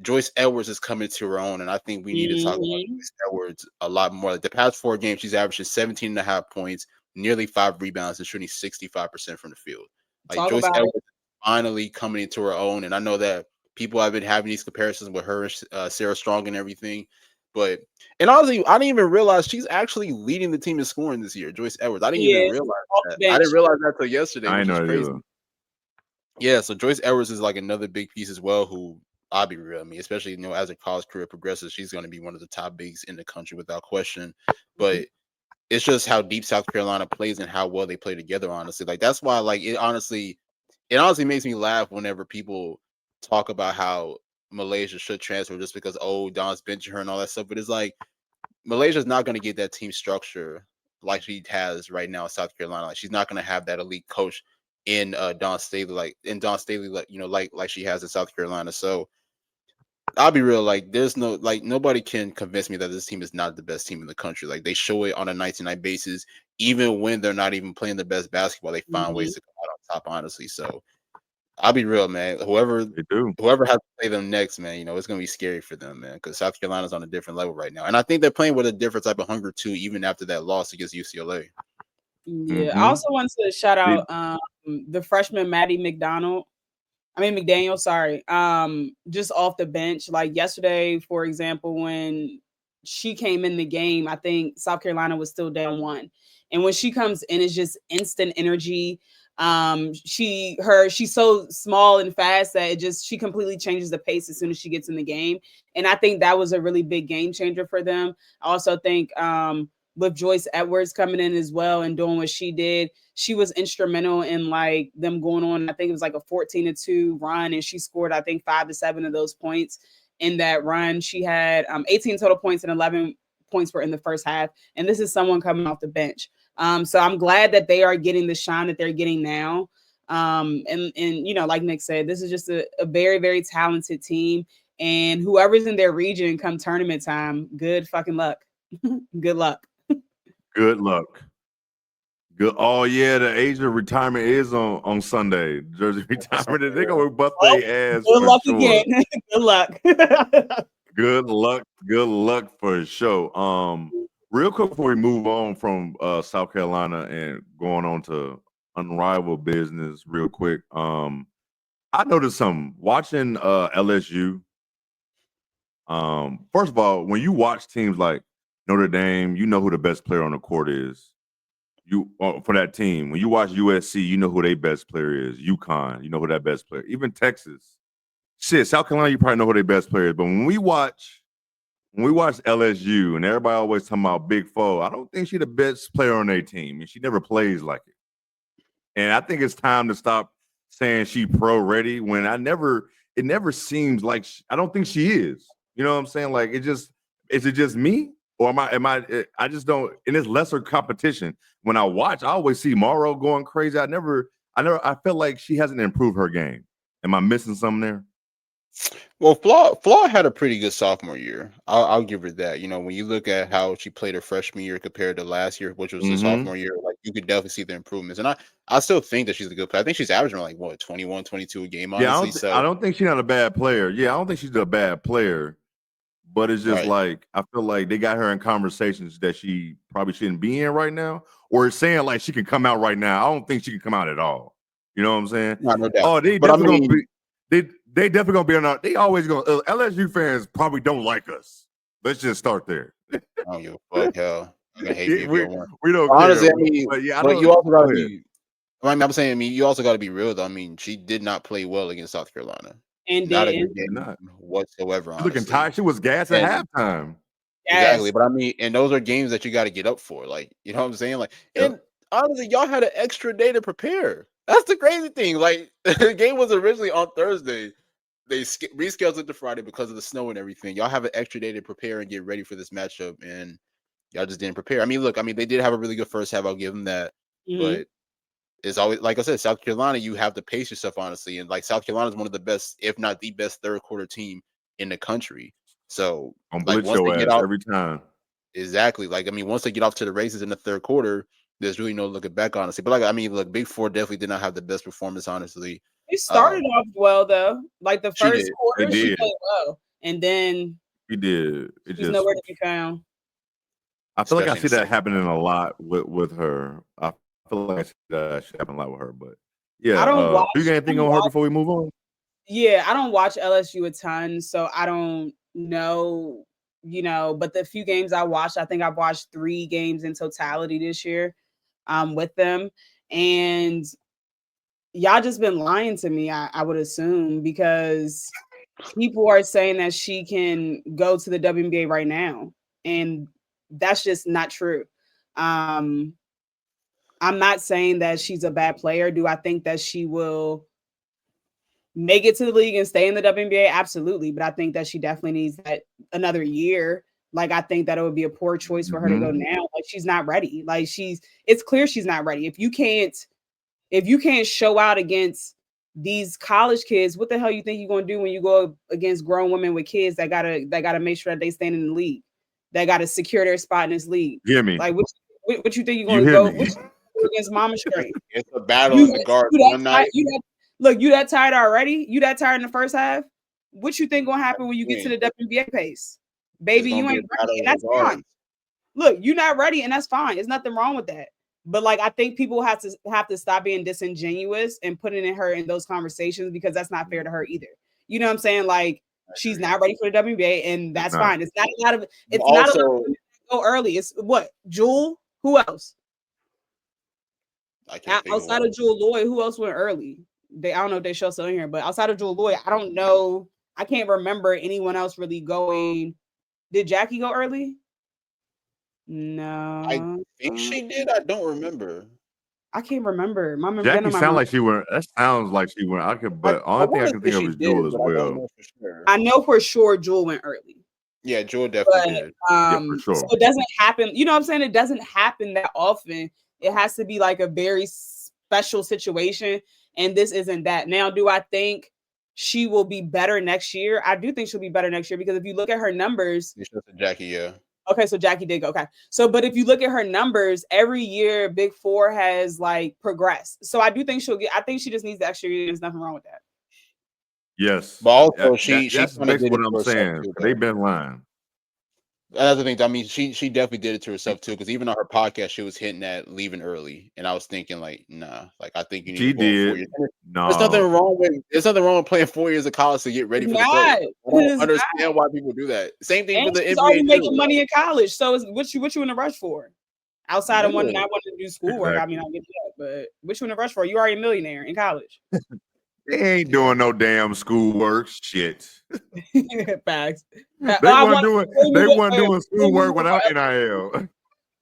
Joyce Edwards is coming to her own, and I think we need to talk about Joyce Edwards a lot more. Like the past 4 games, she's averaging 17.5 points, nearly 5 rebounds, and shooting 65% from the field. Like Joyce Edwards is finally coming into her own, and I know that people have been having these comparisons with her and Sarah Strong and everything. And honestly, I didn't even realize she's actually leading the team in scoring this year, Joyce Edwards. I didn't even realize that. I didn't realize that until yesterday, which is crazy. Yeah, so Joyce Edwards is like another big piece as well, who I'll be real. I mean, especially, as her college career progresses, she's going to be one of the top bigs in the country without question. But it's just how deep South Carolina plays and how well they play together, honestly. Like, that's why, like, it honestly makes me laugh whenever people talk about how Malaysia should transfer just because, Don's benching her and all that stuff. But it's like, Malaysia's not going to get that team structure like she has right now in South Carolina. Like, she's not going to have that elite coach in Dawn Staley, like she has in South Carolina. So I'll be real, like there's no nobody can convince me that this team is not the best team in the country. Like they show it on a night-to-night basis, even when they're not even playing the best basketball, they find ways to come out on top, honestly. So I'll be real, man. Whoever has to play them next, man, it's gonna be scary for them, man, because South Carolina's on a different level right now. And I think they're playing with a different type of hunger too, even after that loss against UCLA. Yeah. I also want to shout out the freshman Maddie McDaniel, sorry. Just off the bench. Like yesterday, for example, when she came in the game, I think South Carolina was still down 1. And when she comes in, it's just instant energy. She's so small and fast that she completely changes the pace as soon as she gets in the game. And I think that was a really big game changer for them. I also think with Joyce Edwards coming in as well and doing what she did, she was instrumental in like them going on. I think it was like a 14-2 run, and she scored, I think, 5 to 7 of those points in that run. She had 18 total points and 11 points were in the first half. And this is someone coming off the bench. So I'm glad that they are getting the shine that they're getting now. And like Nick said, this is just a very, very talented team. And whoever's in their region come tournament time, good fucking luck. Good luck. Good luck. Good. Oh yeah, the Asia retirement is on Sunday. Jersey retirement. They're gonna bust their ass. Good luck sure. again. Good luck. Good luck. Good luck for sure. Real quick before we move on from South Carolina and going on to unrivaled business, real quick. I noticed something watching LSU. First of all, when you watch teams like Notre Dame, you know who the best player on the court is. For that team. When you watch USC, you know who their best player is. UConn, you know who that best player. Even Texas. Shit, South Carolina, you probably know who their best player is. But when we watch LSU, and everybody always talking about Big Four, I don't think she's the best player on their team, and she never plays like it. And I think it's time to stop saying she pro ready when it never seems like I don't think she is. You know what I'm saying? Like is it just me? Or I just don't, and it's lesser competition. When I watch, I always see Morrow going crazy. I feel like she hasn't improved her game. Am I missing something there? Well, Flaw had a pretty good sophomore year. I'll give her that. When you look at how she played her freshman year compared to last year, which was the sophomore year, like you could definitely see the improvements. And I still think that she's a good player. I think she's averaging like 21, 22 a game, honestly. I don't think she's not a bad player. Yeah, I don't think she's a bad player. But it's just like, I feel like they got her in conversations that she probably shouldn't be in right now, or saying like she can come out right now. I don't think she can come out at all. You know what I'm saying? No doubt. Oh, they definitely gonna be. They definitely gonna be on our. They always gonna. LSU fans probably don't like us. Let's just start there. I don't give a fuck, hell. I hate you. We don't honestly, care. But you also gotta be. I'm saying, you also got to be real though. I mean, she did not play well against South Carolina. And not a good game whatsoever. She's looking tired. She was gas at halftime. Exactly, but I mean, and those are games that you got to get up for. Like, you know what I'm saying? Like, and honestly, y'all had an extra day to prepare. That's the crazy thing. Like, the game was originally on Thursday. They rescheduled it to Friday because of the snow and everything. Y'all have an extra day to prepare and get ready for this matchup, and y'all just didn't prepare. I mean, look, they did have a really good first half. I'll give them that, but it's always, like I said, South Carolina, you have to pace yourself, honestly. And like South Carolina is one of the best, if not the best, third quarter team in the country. So like once they get out every time. Exactly. Like, once they get off to the races in the third quarter, there's really no looking back, honestly. But look, Big Four definitely did not have the best performance, honestly. They started off well though. Like the first quarter, she played well. And then she did. She's nowhere to be found. I feel like I see that happening a lot with her. I feel like that should happen a lot with her, but yeah. I don't watch. You got anything on her before we move on? Yeah, I don't watch LSU a ton, so I don't know. But the few games I watched, I think I've watched 3 games in totality this year, with them, and y'all just been lying to me. I would assume because people are saying that she can go to the WNBA right now, and that's just not true. I'm not saying that she's a bad player. Do I think that she will make it to the league and stay in the WNBA? Absolutely. But I think that she definitely needs that another year. Like, I think that it would be a poor choice for her to go now. Like, she's not ready. Like, it's clear she's not ready. If you can't If you can't show out against these college kids, what the hell you think you're gonna do when you go against grown women with kids that gotta make sure that they stand in the league, that gotta secure their spot in this league? Gimme. Like what you think you're You gonna hear go me? what you do against Mama Strength? It's a battle in the guard one night. You that tired already? You that tired in the first half? What you think gonna happen when you get to the WNBA pace? Baby, you ain't ready, and that's fine. Look, you're not ready, and that's fine. There's nothing wrong with that. But like, I think people have to stop being disingenuous and putting her in those conversations, because that's not fair to her either. You know what I'm saying? Like, she's not ready for the WNBA, and that's fine. It's not a lot of. It's not a lot of go early. It's what, Jewel? Who else? Outside of Jewel Lloyd, who else went early? I don't know if they show still in here, but outside of Jewel Lloyd, I don't know. I can't remember anyone else really going. Did Jackie go early? No, I think she did. I don't remember. I can't remember. Jackie sounds like she went. That sounds like she went. I could, but only thing I can think of is Jewel as well. I know for sure Jewel went early. Yeah, Jewel definitely did. Yeah, for sure. So it doesn't happen. You know what I'm saying? It doesn't happen that often. It has to be like a very special situation, and this isn't that. Now, do I think she will be better next year? I do think she'll be better next year, because if you look at her numbers, Jackie, yeah. Okay, so Jackie did go. Okay. So, but if you look at her numbers, every year Big Four has like progressed. So I do think I think she just needs the extra year. There's nothing wrong with that. Yes. But also that's basically what I'm saying. They've been lying. That's the thing. I mean, she definitely did it to herself too, because even on her podcast, she was hinting at leaving early, and I was thinking like, nah, like I think you need. She to go 4 did. years. No, there's nothing wrong with playing 4 years of college to get ready for the pro. I don't understand why people do that. Same thing with the she's NBA. already making money in college, so what you in a rush for? Outside of one not wanting to do schoolwork, Exactly. I mean, I get that, but what you in a rush for? You already a millionaire in college. They ain't doing no damn schoolwork. Shit. Facts. They weren't doing schoolwork without NIL.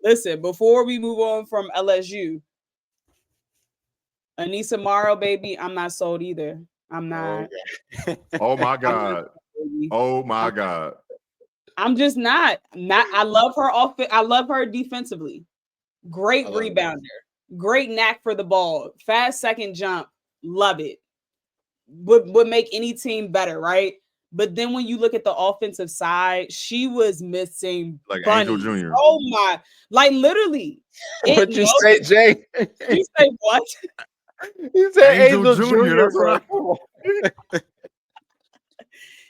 Listen, before we move on from LSU, Anissa Morrow, baby, I'm not sold either. I'm not. Oh my God. Oh my God. I'm just not. I love her off. I love her defensively. Great rebounder. Great knack for the ball. Fast second jump. Love it. Would make any team better, right? But then when you look at the offensive side, she was missing like bunnies. Angel Jr. Oh my, like literally. What'd you say, Jay? You say what? You said Angel Jr. That's right.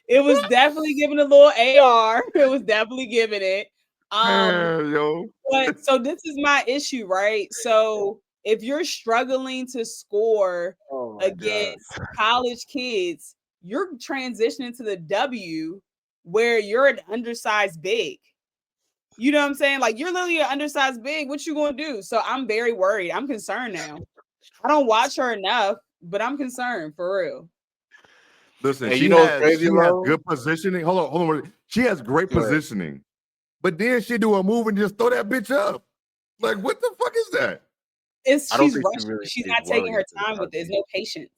It was definitely giving a little AR. It was definitely giving it. But so this is my issue, right? So if you're struggling to score against college kids, you're transitioning to the W where you're an undersized big. You know what I'm saying? Like, you're literally an undersized big. What you gonna do? So I'm very worried. I'm concerned now. I don't watch her enough, but I'm concerned for real. Listen, she has good positioning. Hold on. She has great positioning, but then she do a move and just throw that bitch up. Like, what the fuck is that? She's rushing. She's not taking her time with it. There's no patience.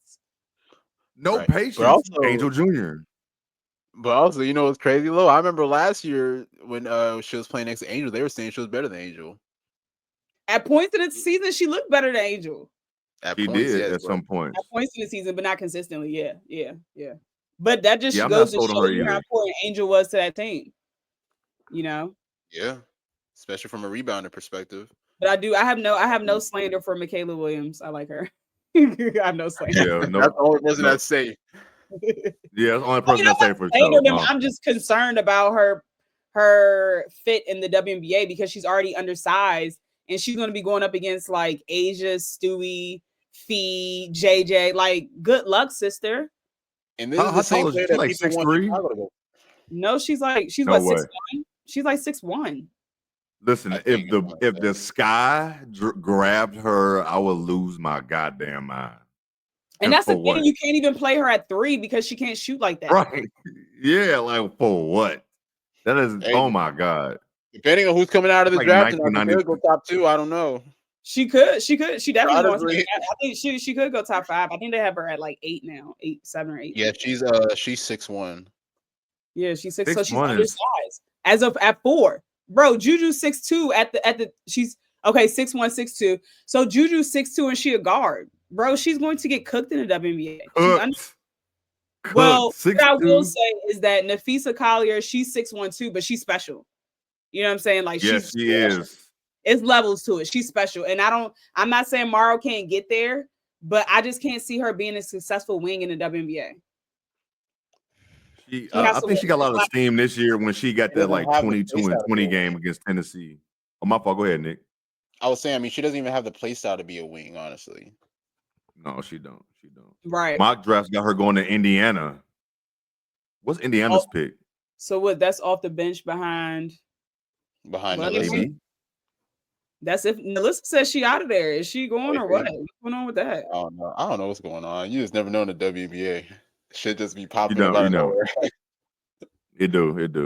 No patience. But also, Angel Jr. But also, you know, it's crazy low. I remember last year when she was playing next to Angel, they were saying she was better than Angel. At points in the season, she looked better than Angel. She did at some point. At points in the season, but not consistently. Yeah. But that just goes to show you how important Angel was to that team. You know? Yeah. Especially from a rebounder perspective. But I have no slander for Michaela Williams. I like her. I have no slander. Yeah, that's the only person I'd say. Yeah, that's the only person I say for sure. I'm just concerned about her fit in the WNBA because she's already undersized and she's going to be going up against like Asia, Stewie, Fee, JJ. Like, good luck, sister. And this is the same player that like people want Chicago to go. No, she's what, 6'1"? She's like 6'1". Listen, if the sky grabbed her, I would lose my goddamn mind. And that's the thing, you can't even play her at 3 because she can't shoot like that. Right. Yeah, like for what? That is, oh my God. Depending on who's coming out of the draft, she could go top 2. I don't know. She definitely wants to. I think she could go top 5. I think they have her at like 8 now, 7 or 8. Yeah, she's 6'1". Yeah, she's 6'1", so she's undersized. As of at 4. Bro, Juju's 6'2" at the she's okay, 6'1", 6'2". So Juju's 6'2" and she a guard. Bro, she's going to get cooked in the WNBA. Cooked. Well, what I will 6'2". say is that Nafisa Collier, she's 6'1" but she's special. You know what I'm saying? Like Yes, she is. It's levels to it. She's special. And I'm not saying Morrow can't get there, but I just can't see her being a successful wing in the WNBA. I think she got a lot of steam this year when she got that like 22 and 20 game against Tennessee. Oh, my fault. Go ahead, Nick. I was saying, I mean, she doesn't even have the play style to be a wing, honestly. No, she don't. She don't. Right. Mock drafts got her going to Indiana. What's Indiana's pick? So what? That's off the bench behind Melissa. That's if Melissa says she out of there. Is she going or what? What's going on with that? I don't know what's going on. You just never know in the WBA. Shit just be popping You up out of nowhere. It do. We ain't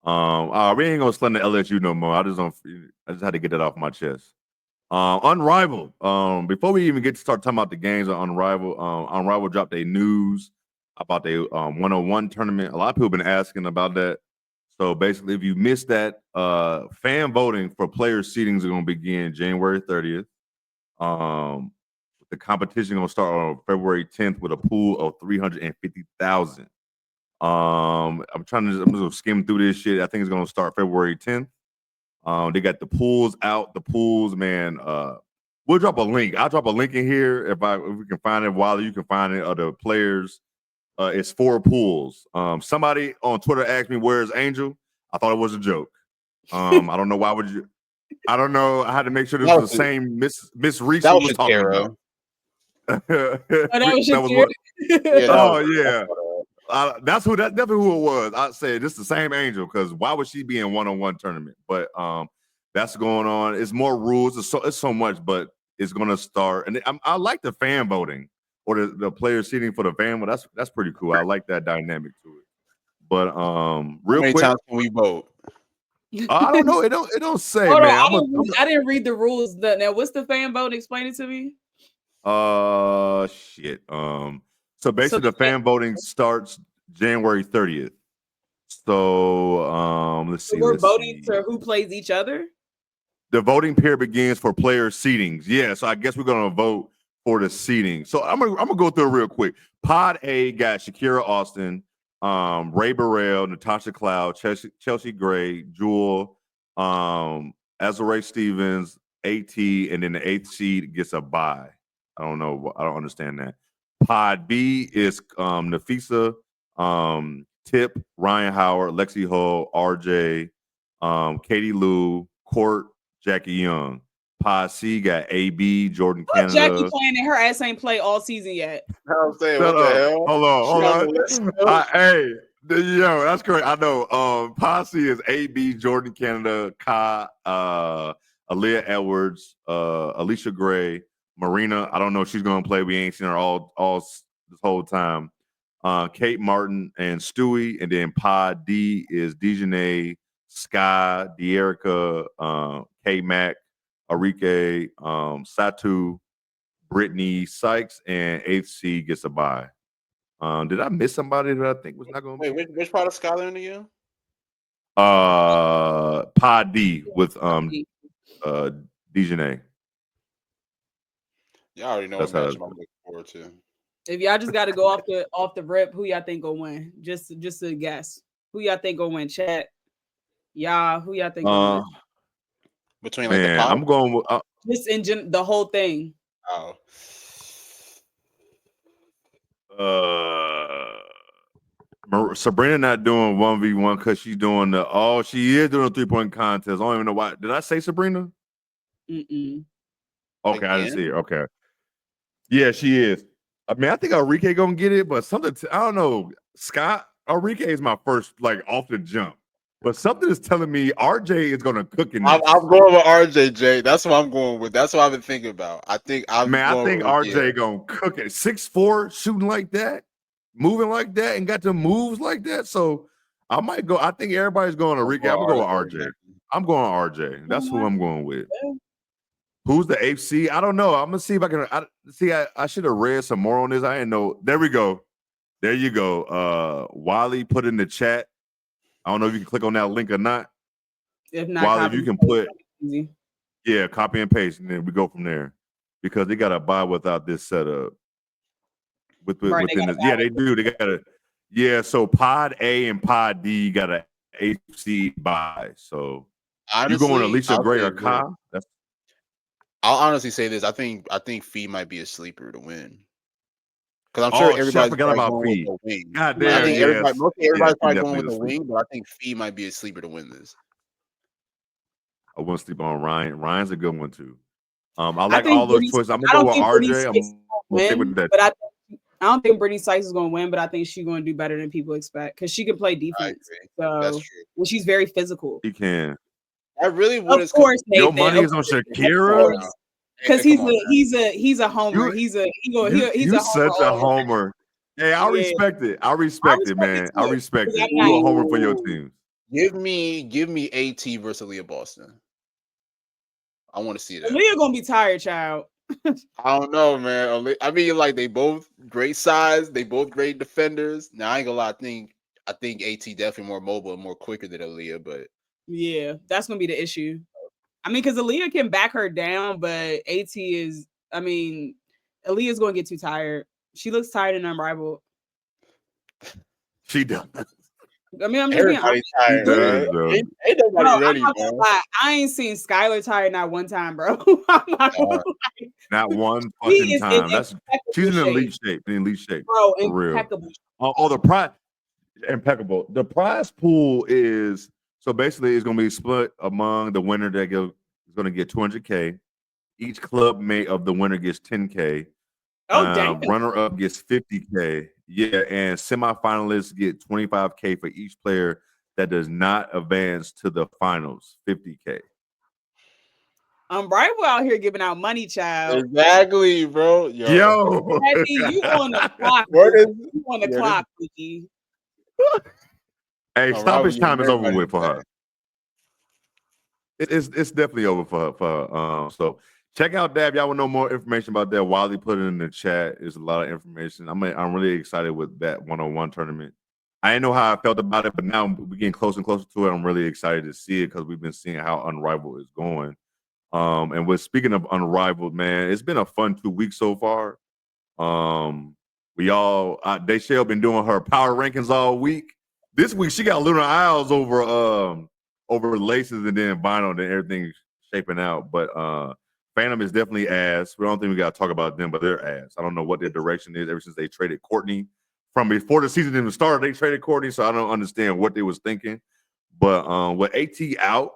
gonna slam the LSU no more. I just had to get that off my chest. Unrivaled. Before we even get to start talking about the games on Unrivaled, Unrivaled dropped a news about the 101 tournament. A lot of people have been asking about that. So basically, if you missed that, fan voting for player seedings are going to begin January 30th. The competition going to start on February 10th with a pool of 350,000. I'm just going to skim through this shit. I think it's going to start February 10th. They got the pools out. The pools, man. We'll drop a link. I'll drop a link in here if we can find it. While you can find it, the players. It's 4 pools. Somebody on Twitter asked me, "Where's Angel?" I thought it was a joke. I don't know why would you. I don't know. I had to make sure this was the same Miss Reese who was talking about. That was what? Yeah. That's definitely who it was. I said this is the same Angel because why would she be in one-on-one tournament? But that's going on. It's more rules. It's so much, but it's going to start. And I like the fan voting or the player seating for the fan. But that's pretty cool. I like that dynamic to it. But real How many quick, times can we vote? I don't know. It don't say, Hold man. on, I didn't read the rules. Now, what's the fan vote? Explain it to me. Shit. So basically, the fan voting starts January 30th. So let's see. We're voting for who plays each other. The voting period begins for player seedings. Yeah, so I guess we're gonna vote for the seeding. So I'm gonna go through it real quick. Pod A got Shakira Austin, Ray Burrell, Natasha Cloud, Chelsea Gray, Jewel, Azurá Stevens, AT, and then the 8th seed gets a bye. I don't know. I don't understand that. Pod B is Nafisa, Tip, Ryan Howard, Lexi Hull, RJ, Katie Lou, Court, Jackie Young. Pod C got AB, Jordan Canada. Jackie playing and her ass ain't played all season yet. I'm saying, what the hell? Hold on. Hey, yo, that's correct. I know. Pod C is AB, Jordan Canada, Kai, Aaliyah Edwards, Alicia Gray, Marina. I don't know if she's gonna play. We ain't seen her all this whole time. Kate Martin and Stewie, and then Pod D is Dejanay, Sky, De'Erica, K Mac, Arike, Satu, Brittany Sykes, and 8th C gets a bye. Did I miss somebody that I think was not going to be? Wait, which part of Skylar into you? Pod D with Dejanay. Y'all already know what matchup I'm looking forward to. If y'all just got to go off the rip, who y'all think gonna win? Just a guess. Who y'all think gonna win? Chat. Y'all, who y'all think gonna win? Between like the I'm going with just in the whole thing. Sabrina not doing 1v1 because she's doing she is doing a 3-point contest. I don't even know why. Did I say Sabrina? Mm-mm. Okay, again? I didn't see her. Okay. Yeah, she is. I mean, I think Arike gonna get it, but something I don't know. Scott Arike is my first off the jump, but something is telling me RJ is gonna cook in this. I'm going with RJ, Jay. That's what I'm going with. That's what I've been thinking about. I think RJ gonna cook it. 6'4", shooting like that, moving like that, and got the moves like that. So I might go. I think everybody's going to Arike. I'm gonna go with RJ. I'm going RJ. That's who I'm going with. Who's the HC? I don't know. I'm gonna see if I can. I should have read some more on this. I didn't know. There we go. There you go. Wiley put in the chat. I don't know if you can click on that link or not. If not, Wiley, if you can put, copy and paste, and then we go from there. because they got to buy without this setup. Right, Within this, yeah, they do. They got to, yeah. So Pod A and Pod D got a HC buy. So you going Honestly, Alicia Gray or Ka? That's I'll honestly say this. I think Fee might be a sleeper to win. Because I'm oh sure shit, I everybody's forgot probably about going with Fee. the wing. God Right. I damn, think yes. everybody's probably He going with definitely the is a wing, sleeper. but I think Fee might be a sleeper to win this. I wouldn't sleep on Ryan. Ryan's a good one too. I I like think all those Brittany, choices. I'm I gonna don't go with think Brittany RJ. Sykes I'm is gonna stick gonna with win, that. but I don't think Brittany Sykes is gonna win, but I think she's gonna do better than people expect because she can play I defense. agree. That's So true. and she's very physical. He can. I really Of would course, Your Nathan. money Of is on course, of Shakira. course. Because Come on, man. he's a homer. You He's a you homer such a all around. homer. Hey, I Yeah, respect it. I I respect it, respect it man. I too. respect 'Cause it. I'm You a not. homer for your Ooh. team. Give me AT versus Aaliyah Boston. I want to see that. Aaliyah gonna be tired, child. I don't know, man. I mean, like they both great size, they both great defenders. Now I ain't gonna lie, I think AT definitely more mobile and more quicker than Aaliyah, but Yeah, that's gonna be the issue. I mean, because Aaliyah can back her down, but AT is. I mean, Aaliyah's gonna get too tired. She looks tired and unrivaled. She does. I mean, I'm just being everybody honest. She tired, man. does, though. Ain't nobody Bro, I'm ready, not gonna man. lie. I ain't seen Skylar tired not one time, bro. I'm not gonna Uh, lie. Not one He fucking is in time. She's impeccable in shape, elite shape. bro. For real. Impeccable. Oh, the prize impeccable. The prize pool is so basically it's gonna be split among the winner that is gonna get 200K. Each club mate of the winner gets 10K. Oh damn. Runner up gets 50K. Yeah, and semifinalists get 25K for each player that does not advance to the finals. 50K. Rival out here giving out money, child. exactly, bro. Yo. Daddy, you on the clock. Word is, You on the yeah, clock, Wiki. Hey, All right, stoppage well, time is over everybody with for her. It's definitely over for her. So check out that. If y'all want to know more information about that, Wiley put it in the chat. There's a lot of information. I'm really excited with that one-on-one tournament. I didn't know how I felt about it, but now we're getting closer and closer to it. I'm really excited to see it because we've been seeing how Unrivaled is going. And with speaking of Unrivaled, man, it's been a fun 2 weeks so far. Deshelle been doing her power rankings all week. This week she got Lunar Isles over laces and then vinyl and everything's shaping out. But Phantom is definitely ass. We don't think we got to talk about them, but they're ass. I don't know what their direction is ever since they traded Courtney. From before the season even started, they traded Courtney, so I don't understand what they was thinking. But with AT out,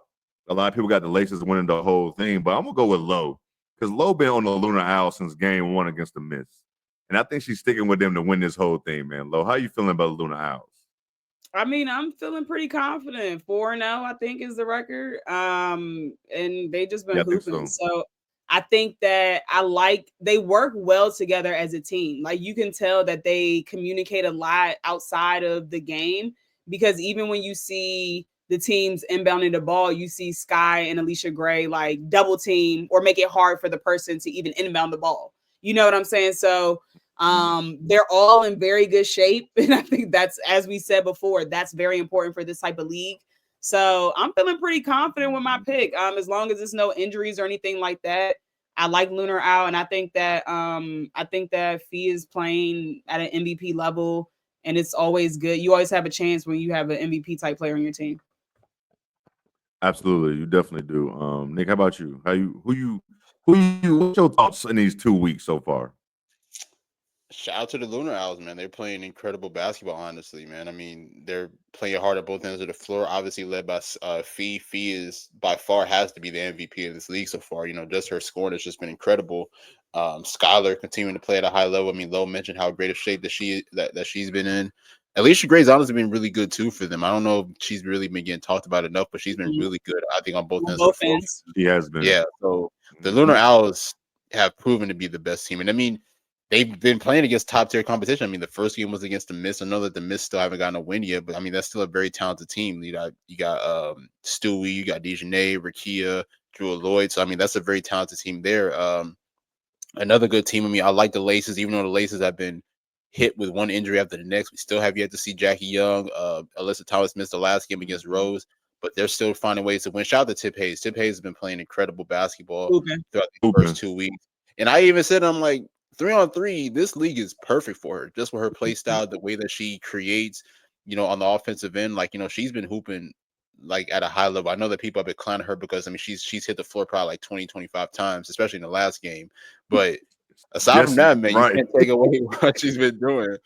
a lot of people got the laces winning the whole thing. But I'm going to go with Lowe because Lowe been on the Lunar Isle since game 1 against the Mist. And I think she's sticking with them to win this whole thing, man. Lowe, how you feeling about the Lunar Isles? I mean, I'm feeling pretty confident. 4-0, I think, is the record. And they just been hooping. So I think that they work well together as a team. Like you can tell that they communicate a lot outside of the game because even when you see the teams inbounding the ball, you see Sky and Alicia Gray like double team or make it hard for the person to even inbound the ball. You know what I'm saying? So they're all in very good shape. And I think that's, as we said before, that's very important for this type of league. So I'm feeling pretty confident with my pick. As long as there's no injuries or anything like that. I like Lunar out, and I think that Fee is playing at an MVP level, and it's always good. You always have a chance when you have an MVP type player on your team. Absolutely, you definitely do. Nick, how about you? What's your thoughts in these 2 weeks so far? Shout out to the Lunar Owls, man. They're playing incredible basketball, honestly, man. I mean, they're playing hard at both ends of the floor, obviously led by Fee. Fee is by far has to be the MVP of this league so far. You know, just her scoring has just been incredible. Skylar continuing to play at a high level. I mean, Lo mentioned how great of shape that she's been in. Alicia Gray's honestly been really good too for them. I don't know if she's really been getting talked about enough, but she's been really good, I think, on both ends of the floor. She has been. Yeah. So the Lunar Owls have proven to be the best team. And I mean, they've been playing against top tier competition. I mean, the first game was against the Mist. I know that the Mist still haven't gotten a win yet, but I mean, that's still a very talented team. You got Stewie, you got Dejanay, Rakia, Drew Lloyd. So I mean, that's a very talented team there. Another good team. I mean, I like the Laces, even though the Laces have been hit with one injury after the next. We still have yet to see Jackie Young. Alyssa Thomas missed the last game against Rose, but they're still finding ways to win. Shout out to Tip Hayes. Tip Hayes has been playing incredible basketball throughout the first 2 weeks. And I even said, I'm like, 3-on-3, this league is perfect for her, just with her play style, the way that she creates, on the offensive end. Like, she's been hooping like at a high level. I know that people have been clowning her because she's hit the floor probably like 20, 25 times, especially in the last game. But aside from that, man, right. you can't take away what she's been doing.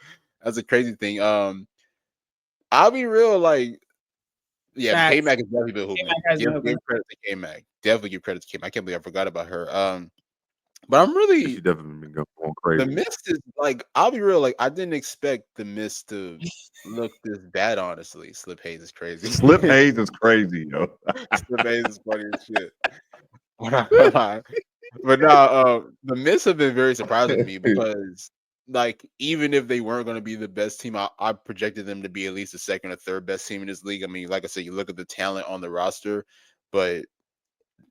That's a crazy thing. I'll be real, like, yeah, Facts. K-Mac has definitely been hooping. K-Mac has been hooping. Give credit to K-Mac. Definitely give credit to K-Mac. I can't believe I forgot about her. But I'm really She definitely been going the crazy. Mist is like, I'll be real, like, I didn't expect the Mist to look this bad, honestly. Slip Hayes is crazy. Slip Hayes is crazy, yo. Slip Hayes is funny as shit. I'm not gonna lie. But no, the Mist have been very surprising to me because, like, even if they weren't going to be the best team, I projected them to be at least the second or third best team in this league. I mean, like I said, you look at the talent on the roster, but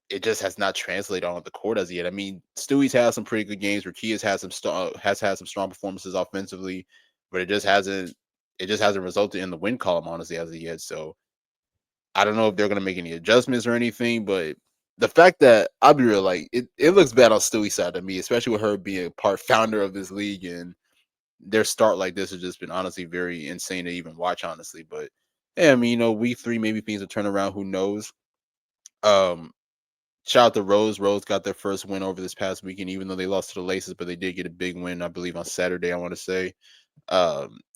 it just has not translated on the court as yet. I mean, Stewie's had some pretty good games. Rakia's had some strong performances offensively, but it just hasn't resulted in the win column, honestly, as of yet. So I don't know if they're gonna make any adjustments or anything, but the fact that, I'll be real, like, it looks bad on Stewie's side to me, especially with her being a part founder of this league, and their start like this has just been honestly very insane to even watch, honestly. But yeah, I mean, week 3, maybe things will turn around. Who knows? Shout out to Rose. Rose got their first win over this past weekend, even though they lost to the Laces, but they did get a big win, I believe, on Saturday, I want to say.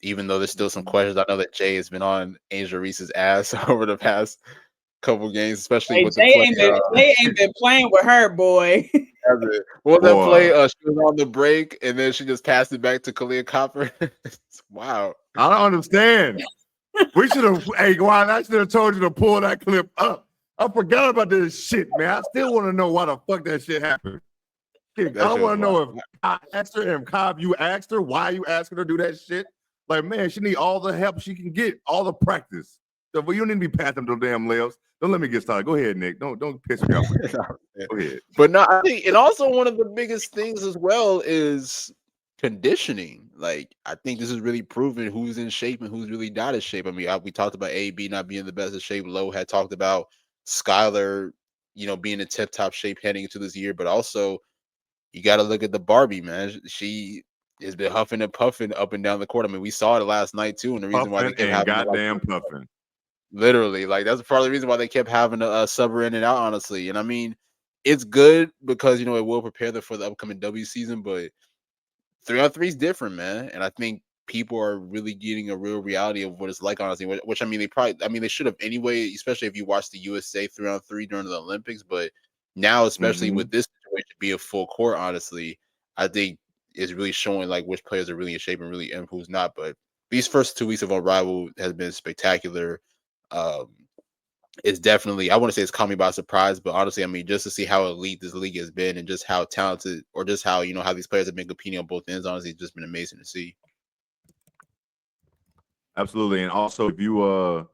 Even though there's still some questions, I know that Jay has been on Angel Reese's ass over the past couple games, especially with the play. Jay ain't been playing with her, boy. What was that play? She was on the break, and then she just passed it back to Kalia Copper. Wow. I don't understand. We should have, hey, Gwan, I should have told you to pull that clip up. I forgot about this shit, man. I still want to know why the fuck that shit happened. I want to know if I asked her, and Cobb, you asked her, why you asking her to do that shit? Like, man, she need all the help she can get, all the practice. So, well, you don't need to be passing them damn layups. Don't let me get started. Go ahead, Nick. Don't piss me off. Go ahead. But no, I think, and also one of the biggest things as well is conditioning. Like, I think this is really proving who's in shape and who's really not in shape. I mean, we talked about AB not being the best of shape. Lowe had talked about Skylar, being in tip-top shape heading into this year, but also you got to look at the Barbie, man. She has been huffing and puffing up and down the court. I mean, we saw it last night too, and the reason why they kept having goddamn puffing. Literally, like, that's part of the reason why they kept having to sub her in and out, honestly. And I mean, it's good because it will prepare them for the upcoming W season, but 3-on-3 is different, man. And I think people are really getting a real reality of what it's like, honestly. Which, I mean, they should have anyway, especially if you watch the USA 3-on-3 during the Olympics. But now, especially with this situation being full court, honestly, I think it's really showing like which players are really in shape and who's not. But these first 2 weeks of Unrivaled has been spectacular. It's definitely, I want to say it's caught me by surprise, but honestly, I mean, just to see how elite this league has been and just how talented, or just how, how these players have been competing on both ends, honestly, it's just been amazing to see. Absolutely. And also, if you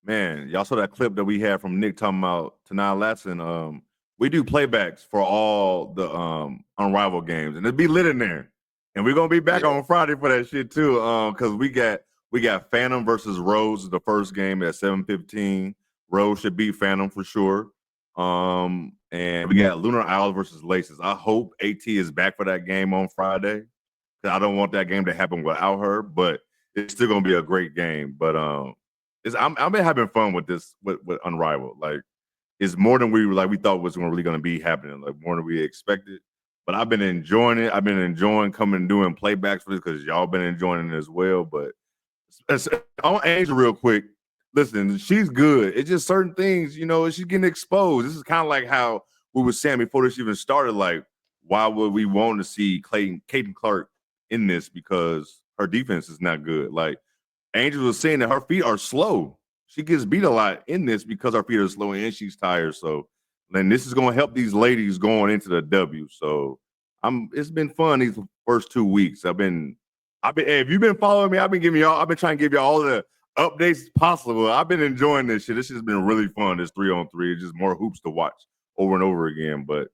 man, y'all saw that clip that we had from Nick talking about Tanai Latson. We do playbacks for all the Unrivaled games, and it'll be lit in there. And we're gonna be back on Friday for that shit too. Because we got Phantom versus Rose, the first game at 7:15. Rose should beat Phantom for sure. And we got Lunar Isles versus Laces. I hope AT is back for that game on Friday. Because I don't want that game to happen without her, but it's still gonna be a great game. But I've been having fun with this with Unrivaled. Like, it's more than we thought was really gonna be happening, like more than we expected. But I've been enjoying it. I've been enjoying coming and doing playbacks for this because y'all been enjoying it as well. But on Angel real quick. Listen, she's good. It's just certain things, she's getting exposed. This is kind of like how we were saying before this even started. Like, why would we want to see Caden Clark in this? Because her defense is not good. Like, Angel was saying that her feet are slow. She gets beat a lot in this because her feet are slow and she's tired. So, then this is going to help these ladies going into the W. So, it's been fun these first 2 weeks. Hey, if you've been following me, I've been trying to give y'all all the updates possible. I've been enjoying this shit. This has been really fun. This 3-on-3. It's just more hoops to watch over and over again. But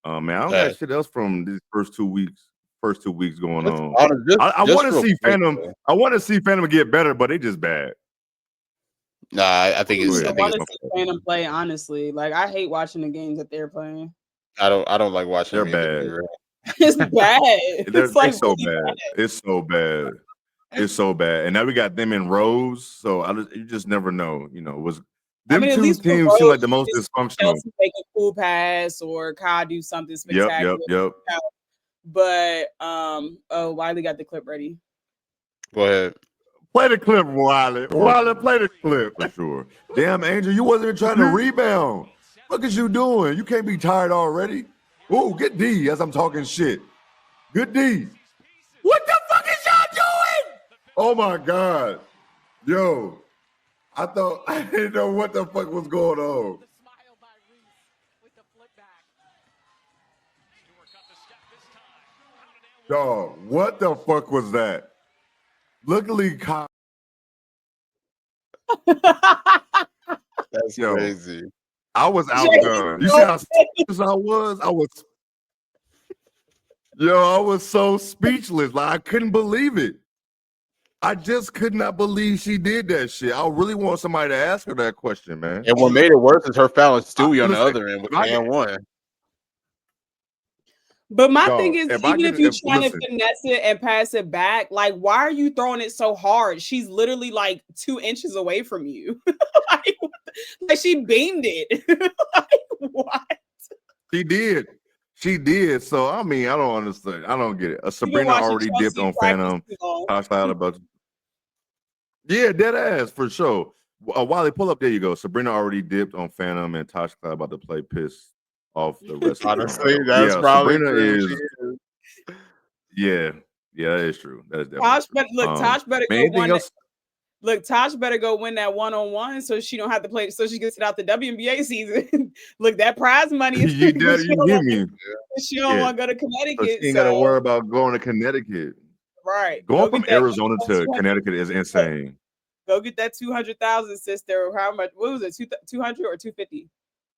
man, I don't got shit else from these first 2 weeks. Going on. I want to see Phantom. I want to see Phantom get better, but they just bad. Nah, I think it's. I want to see Phantom play. Honestly, like, I hate watching the games that they're playing. I don't like watching. They're bad. It's bad. It's like so really bad. It's so bad. It's so bad. And now we got them in rows. So you just never know. You know, them at two least for teams seem Rose, like the most dysfunctional. Chelsea make a cool pass or Kai do something spectacular. Yep. But Wiley got the clip ready. Go ahead. Play the clip, Wiley. Wiley, play the clip for sure. Damn, Angel, you wasn't even trying to rebound. Look at you doing. You can't be tired already. Ooh, get D as I'm talking shit. Good D. What the fuck is y'all doing? Oh my God. Yo, I didn't know what the fuck was going on. Dog, what the fuck was that? Luckily, Kyle. That's crazy. I was outdone. You see how serious I was? I was so speechless. Like, I couldn't believe it. I just could not believe she did that shit. I really want somebody to ask her that question, man. And what made it worse is her fouling Stewie on the other end with and one. But my thing is, even if you're trying to finesse it and pass it back, like, why are you throwing it so hard? She's literally like 2 inches away from you. like she beamed it. Like, what? She did. So, I mean, I don't understand. I don't get it. Sabrina already dipped on Phantom. Talked about yeah, dead ass for sure. Wiley, pull up. There you go. Sabrina already dipped on Phantom, and Tosh about to play piss off the rest. Honestly, that's probably Sabrina true. Yeah, that is true. That is definitely Tosh, true. but look, Tosh better go win. Look, Tosh better go win that 1-on-1 so she don't have to play. So she gets it out the WNBA season. Look, that prize money is. You hear me? She don't want to go to Connecticut. So she ain't got to worry about going to Connecticut. Right. Going from Arizona to Connecticut is insane. Go get that 200,000, sister. How much? What was it? 200 or 250?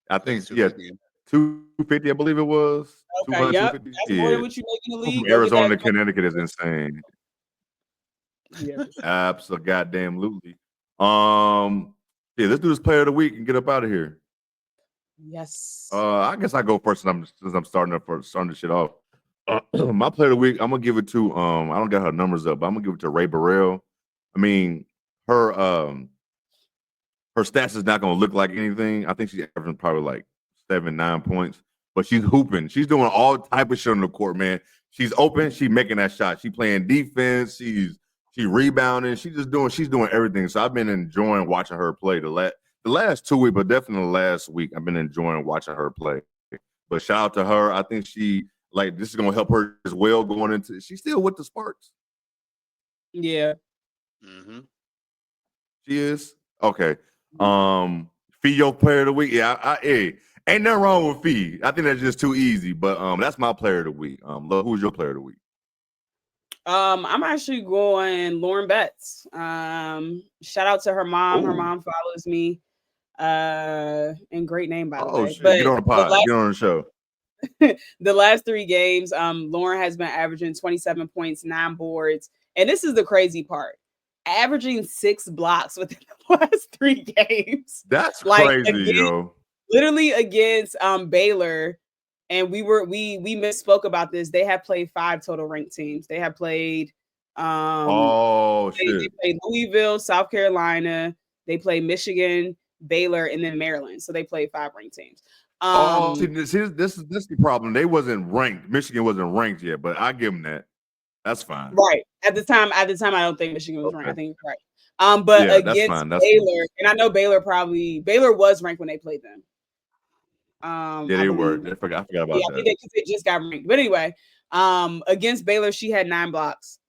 I think 250. I believe it was. Okay, yep. That's more than what you make in the league. From Arizona to Connecticut is insane. Yeah, Absolutely. Yeah, let's do this player of the week and get up out of here. Yes. I guess I go first since I'm starting the shit off. My player of the week, I'm gonna give it to I don't got her numbers up, but I'm gonna give it to Ray Burrell. I mean, her stats is not gonna look like anything. I think she's averaging probably like 7-9 points, but she's hooping. She's doing all type of shit on the court, man. She's open. She's making that shot. She playing defense. She's rebounding. She's doing everything. So I've been enjoying watching her play the last 2 weeks, but definitely the last week I've been enjoying watching her play. But shout out to her. I think this is gonna help her as well going into. She's still with the Sparks. Yeah. Mm-hmm. She is okay. Fee, your player of the week. Yeah, ain't nothing wrong with Fee. I think that's just too easy. But that's my player of the week. Who's your player of the week? I'm actually going Lauren Betts. Shout out to her mom. Ooh. Her mom follows me. And great name, by the way. Shit. Get on the pod. Get on the show. The last 3 games, Lauren has been averaging 27 points, 9 boards. And this is the crazy part. Averaging 6 blocks within the last 3 games. That's crazy, yo. Literally against Baylor. And we misspoke about this. They have played 5 total ranked teams. They have played they played Louisville, South Carolina, they played Michigan, Baylor, and then Maryland. So they played 5 ranked teams. See, this is the problem. They wasn't ranked. Michigan wasn't ranked yet, but I give them that. That's fine. Right. At the time, I don't think Michigan was ranked. I think it's right. But against Baylor, and I know Baylor was ranked when they played them. They were. I forgot about that. I think they just got ranked. But anyway, against Baylor, she had 9 blocks.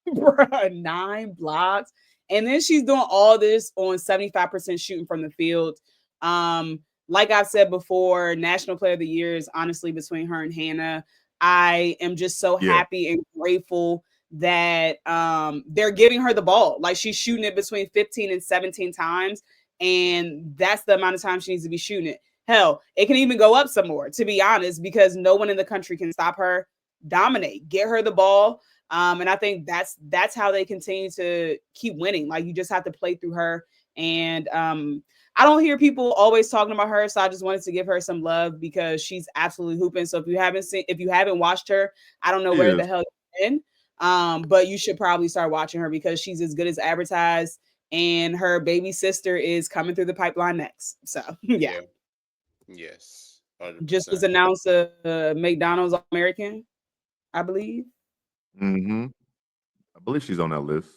Bruh, 9 blocks. And then she's doing all this on 75% shooting from the field. Like I've said before, National Player of the Year is honestly between her and Hannah. I am just so happy and grateful that they're giving her the ball. Like, she's shooting it between 15 and 17 times. And that's the amount of time she needs to be shooting it. Hell, it can even go up some more, to be honest, because no one in the country can stop her. Dominate, get her the ball. And I think that's how they continue to keep winning. Like, you just have to play through her. And I I don't hear people always talking about her, so I just wanted to give her some love because she's absolutely hooping. So if you haven't watched her, I don't know where the hell you've been. But you should probably start watching her because she's as good as advertised, and her baby sister is coming through the pipeline next. So yeah. Yes. Just was 100%. announced a McDonald's All-American, I believe. Mm-hmm. I believe she's on that list.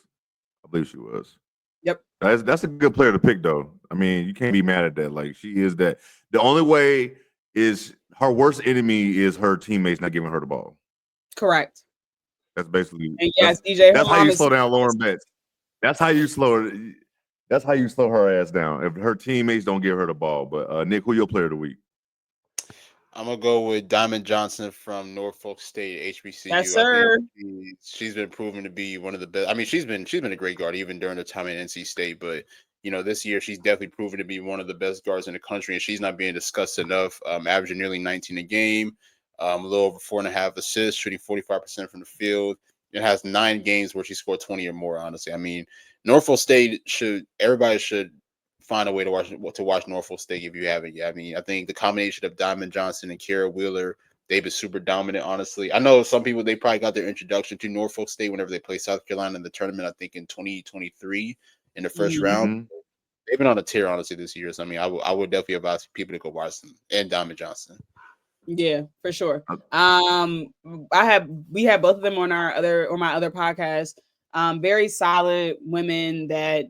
I believe she was. Yep. That's a good player to pick, though. I mean, you can't be mad at that. Like, she is that. The only way is her worst enemy is her teammates not giving her the ball. Correct. That's basically. And yes, DJ, that's how you slow down Lauren Betts. That's how you slow it. That's how you slow her ass down if her teammates don't give her the ball. But Nick, who your player of the week? I'm gonna go with Diamond Johnson from Norfolk State, HBCU. Yes, sir. I think she's been proven to be one of the best. I mean, she's been a great guard even during her time at NC State. But this year she's definitely proven to be one of the best guards in the country, and she's not being discussed enough. Averaging nearly 19 a game, a little over 4.5 assists, shooting 45% from the field. It has 9 games where she scored 20 or more. Honestly, I mean, Norfolk State everybody should find a way to watch Norfolk State if you haven't yet. I mean, I think the combination of Diamond Johnson and Kara Wheeler, they've been super dominant, honestly. I know some people, they probably got their introduction to Norfolk State whenever they played South Carolina in the tournament, I think in 2023 in the 1st round. They've been on a tear, honestly, this year. So, I mean, I would definitely advise people to go watch them and Diamond Johnson. Yeah, for sure. We have both of them on my other podcast. Very solid women that,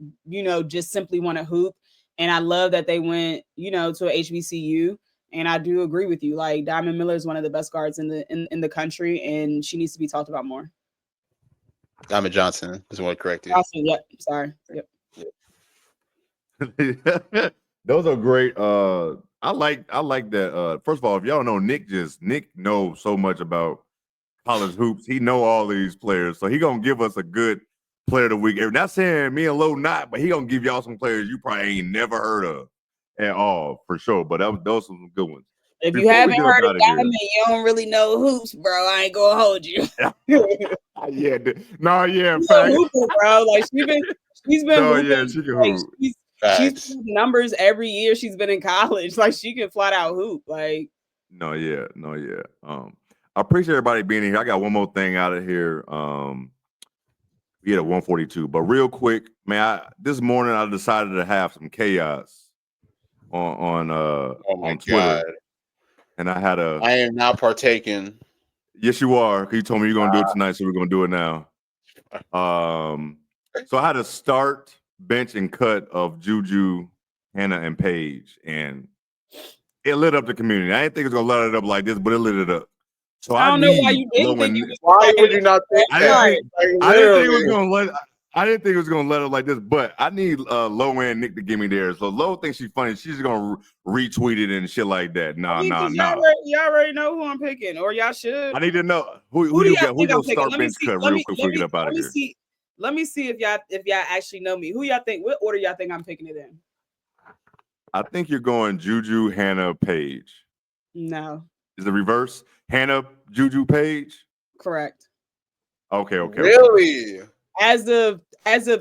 just simply want to hoop. And I love that they went, to a HBCU. And I do agree with you. Like, Diamond Miller is one of the best guards in the country, and she needs to be talked about more. Diamond Johnson is what I corrected. Awesome. Yep. Sorry. Yep. Those are great. I like that. First of all, if y'all know Nick knows so much about college hoops. He know all these players, so he gonna give us a good player of the week. Not saying me and Lo not, but he gonna give y'all some players you probably ain't never heard of at all, for sure. But those are some good ones. If you haven't heard of Diamond, you don't really know hoops, bro. I ain't gonna hold you. Yeah, no, yeah, hooper, bro. Like she's been no, hooping. yeah, she can hoop. She's numbers every year she's been in college. Like, she can flat out hoop. Like, no, yeah. I appreciate everybody being here. I got one more thing out of here. We had a 142, but real quick, man. This morning I decided to have some chaos on Twitter, and I am not partaking. Yes, you are. You told me you're gonna do it tonight, so we're gonna do it now. So I had a start, bench, and cut of Juju, Hannah, and Paige, and it lit up the community. I didn't think it was gonna light it up like this, but it lit it up. So I don't know why you didn't think it was. Why would you not think that? I didn't think it was gonna let. I didn't think it was gonna let up like this, but I need Lo and Nick to give me theirs. So Lo thinks she's funny. She's gonna retweet it and shit like that. Nah. Y'all already know who I'm picking, or y'all should. I need to know who you got. Who your start bench cut real quick before we get up out of here. Let me see if y'all actually know me. Who y'all think? What order y'all think I'm picking it in? I think you're going Juju, Hannah, Paige. No. Is the reverse? Hannah, Juju, Paige? Correct. Okay. Really? As of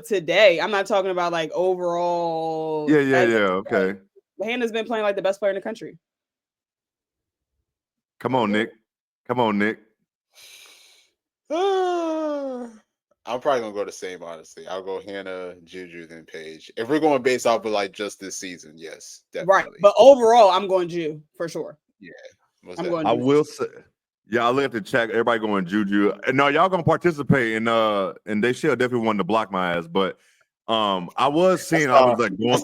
today, I'm not talking about like overall. Yeah. Okay. Hannah's been playing like the best player in the country. Come on, Nick. I'm probably gonna go the same, honestly. I'll go Hannah, Juju, then Paige. If we're going based off of like just this season, yes, definitely. Right, but overall, I'm going Ju for sure. Yeah, I'm going. I will say, yeah, I look at the chat. Everybody going Juju. No, y'all gonna participate, and they should definitely want to block my ass. But I was seeing, I was like going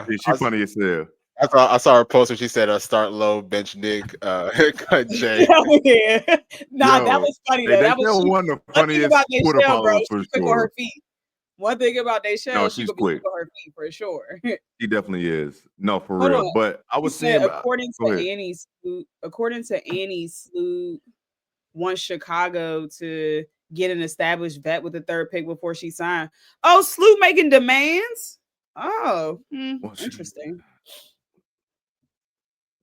through. She's funny as hell. I saw her post where she said, "Start low, bench Nick, cut Jay." Yeah. That was funny though. That was one of the funniest Twitter followers for sure. On her feet. One thing about Dayshell, she's quick on her feet for sure. She definitely is. No, for real. But I was saying, according to Annie Sloot, wants Chicago to get an established vet with the 3rd pick before she signed. Oh, Sloot making demands. Oh, interesting.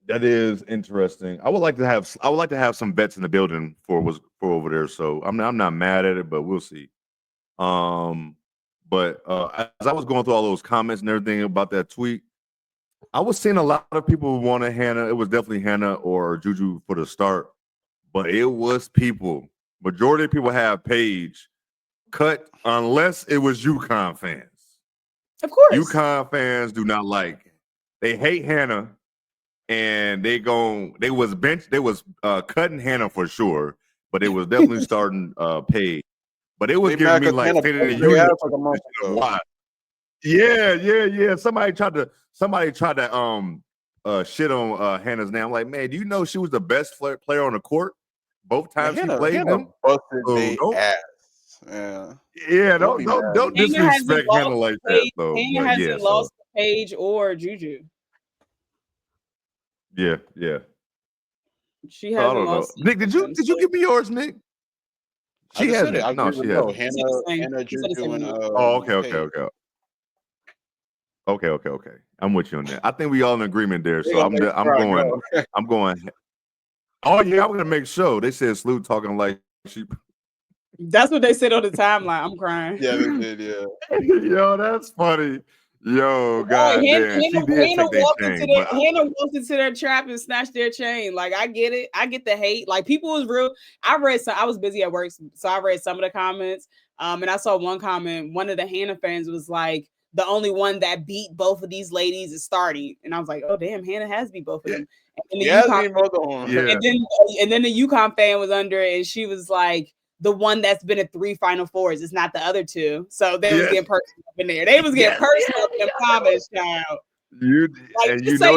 That is interesting. I would like to have some vets in the building for over there. So I'm not mad at it, but we'll see. But as I was going through all those comments and everything about that tweet, I was seeing a lot of people wanted Hannah. It was definitely Hannah or Juju for the start, but it was people. Majority of people have Paige cut unless it was UConn fans. Of course. UConn fans do not like it. They hate Hannah, and they was cutting Hannah for sure, but it was definitely starting Paige. But it was They giving mad me 'cause like Hannah State of the played their Union. ass like a month ago. Why? Yeah. Somebody tried to shit on Hannah's name. I'm like, man, do you know she was the best player on the court both Man, times she Hannah played them? busted So they don't, ass. Yeah. yeah, Don't be mad. don't Hannah hasn't disrespect lost Hannah like to that Paige. though. Hannah But hasn't lost to Paige or Juju. Yeah. She So I hasn't don't know. lost. Nick, did you give me yours, Nick? I just said it. I No, agree she with no. hasn't. Hannah, He said the Juju, same and amount. Oh, Paige. okay. I'm with you on that. I think we all in agreement there. They So gonna make sure I go. I'm going. Oh yeah, I'm gonna make sure. They said Slew talking like she. That's what they said on the timeline. I'm crying. Yeah, they did. Yeah. Yo, that's funny. Yo, Right, goddamn, she did take their chain, but Hannah walked into their trap and snatched their chain. Like, I get it. I get the hate. Like, people was real. I was busy at work, so I read some of the comments. And I saw one comment. One of the Hannah fans was like, the only one that beat both of these ladies is starting. And I was like, oh damn, Hannah has beat both of them. And Yeah, and then the UConn fan was under it, and she was like, the one that's been at 3 Final Fours. It's not the other two. So they was getting personal up in there. They was getting personal up in the comments, child.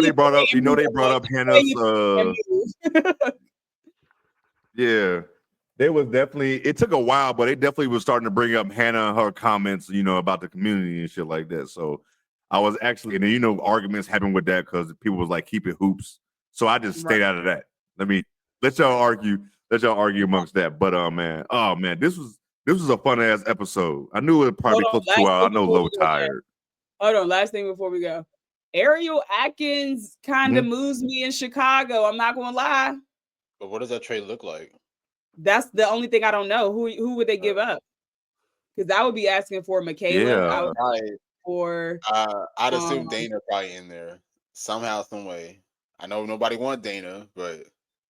They brought up Hannah's yeah. They was definitely, it took a while, but they definitely was starting to bring up Hannah and her comments, about the community and shit like that. So I was actually, and then, arguments happened with that because people was like, keep it hoops. So I just stayed out of that. Let y'all argue amongst that. But man, this was a fun ass episode. I knew it would probably close to 2 hours. I know Low tired. Hold on, last thing before we go. Ariel Atkins kind of moves me in Chicago. I'm not gonna lie. But what does that trade look like? That's the only thing I don't know. Who would they give up? Because I would be asking for Michaela. I'd assume Dana probably in there somehow, some way. I know nobody wants Dana, but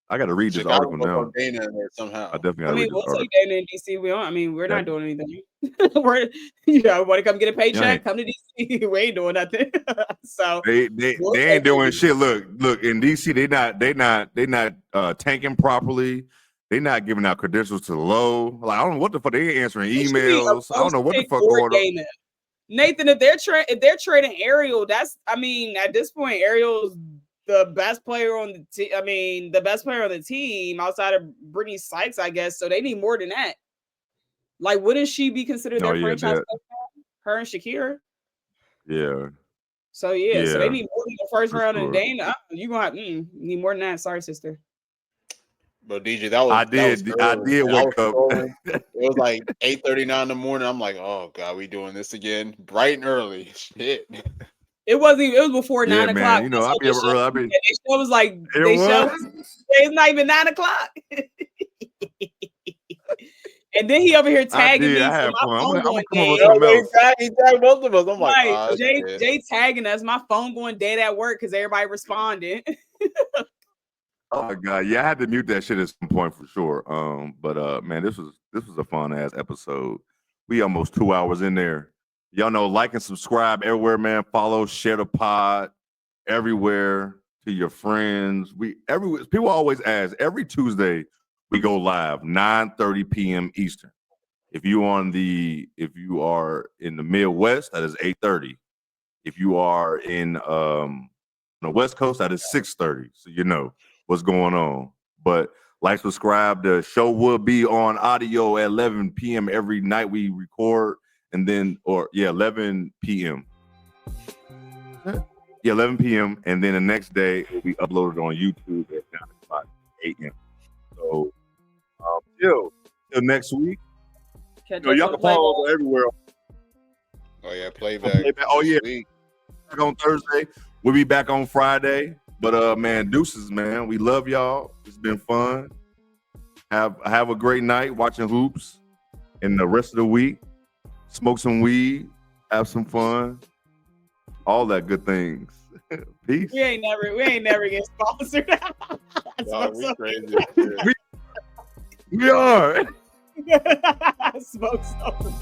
I got to read this article now. Dana in there somehow. I definitely got to read this article. Dana in DC. We're not doing anything. Want to come get a paycheck? Come to DC. We ain't doing nothing. So they ain't doing shit. Look in DC. They not tanking properly. They not giving out credentials to Low. Like, I don't know what the fuck. They ain't answering emails. I don't know what the fuck going on. Nathan, if they're trading Ariel, at this point, Ariel's the best player on the team. The best player on the team outside of Brittany Sykes, I guess. So they need more than that. Like, wouldn't she be considered their franchise? Her and Shakira. Yeah. So so they need more than the first round and Dana. You gonna have need more than that. Sorry, sister. But DJ, I did wake up. It was like 8:39 in the morning. I'm like, oh god, we doing this again, bright and early. Shit. It was before 9 o'clock. Man, I'll be up early. It was like it's not even 9 o'clock. And then he over here tagging me. I had fun. I'm gonna come up with something else. He tagged both of us. I'm like, Jay tagging us. My phone going dead at work because everybody responded. Oh my god, yeah, I had to mute that shit at some point for sure. But man, this was a fun ass episode. We almost 2 hours in there. Y'all know, like and subscribe everywhere, man. Follow, share the pod everywhere to your friends. People always ask. Every Tuesday we go live 9:30 p.m. Eastern. If you are in the Midwest, that is 8:30. If you are in the West Coast, that is 6:30. So you know what's going on. But like, subscribe. The show will be on audio at 11 p.m. every night we record, and then 11 p.m. Yeah, 11 p.m. And then the next day it will be uploaded on YouTube at 9 a.m. So till next week. Y'all can follow us everywhere. Oh yeah, playback. Oh yeah, back on Thursday. We'll be back on Friday. But man, deuces, man. We love y'all. It's been fun. Have a great night watching hoops. And the rest of the week, smoke some weed, have some fun. all that good things. Peace. We ain't never get sponsored. Dog, we crazy. We are. Smoke so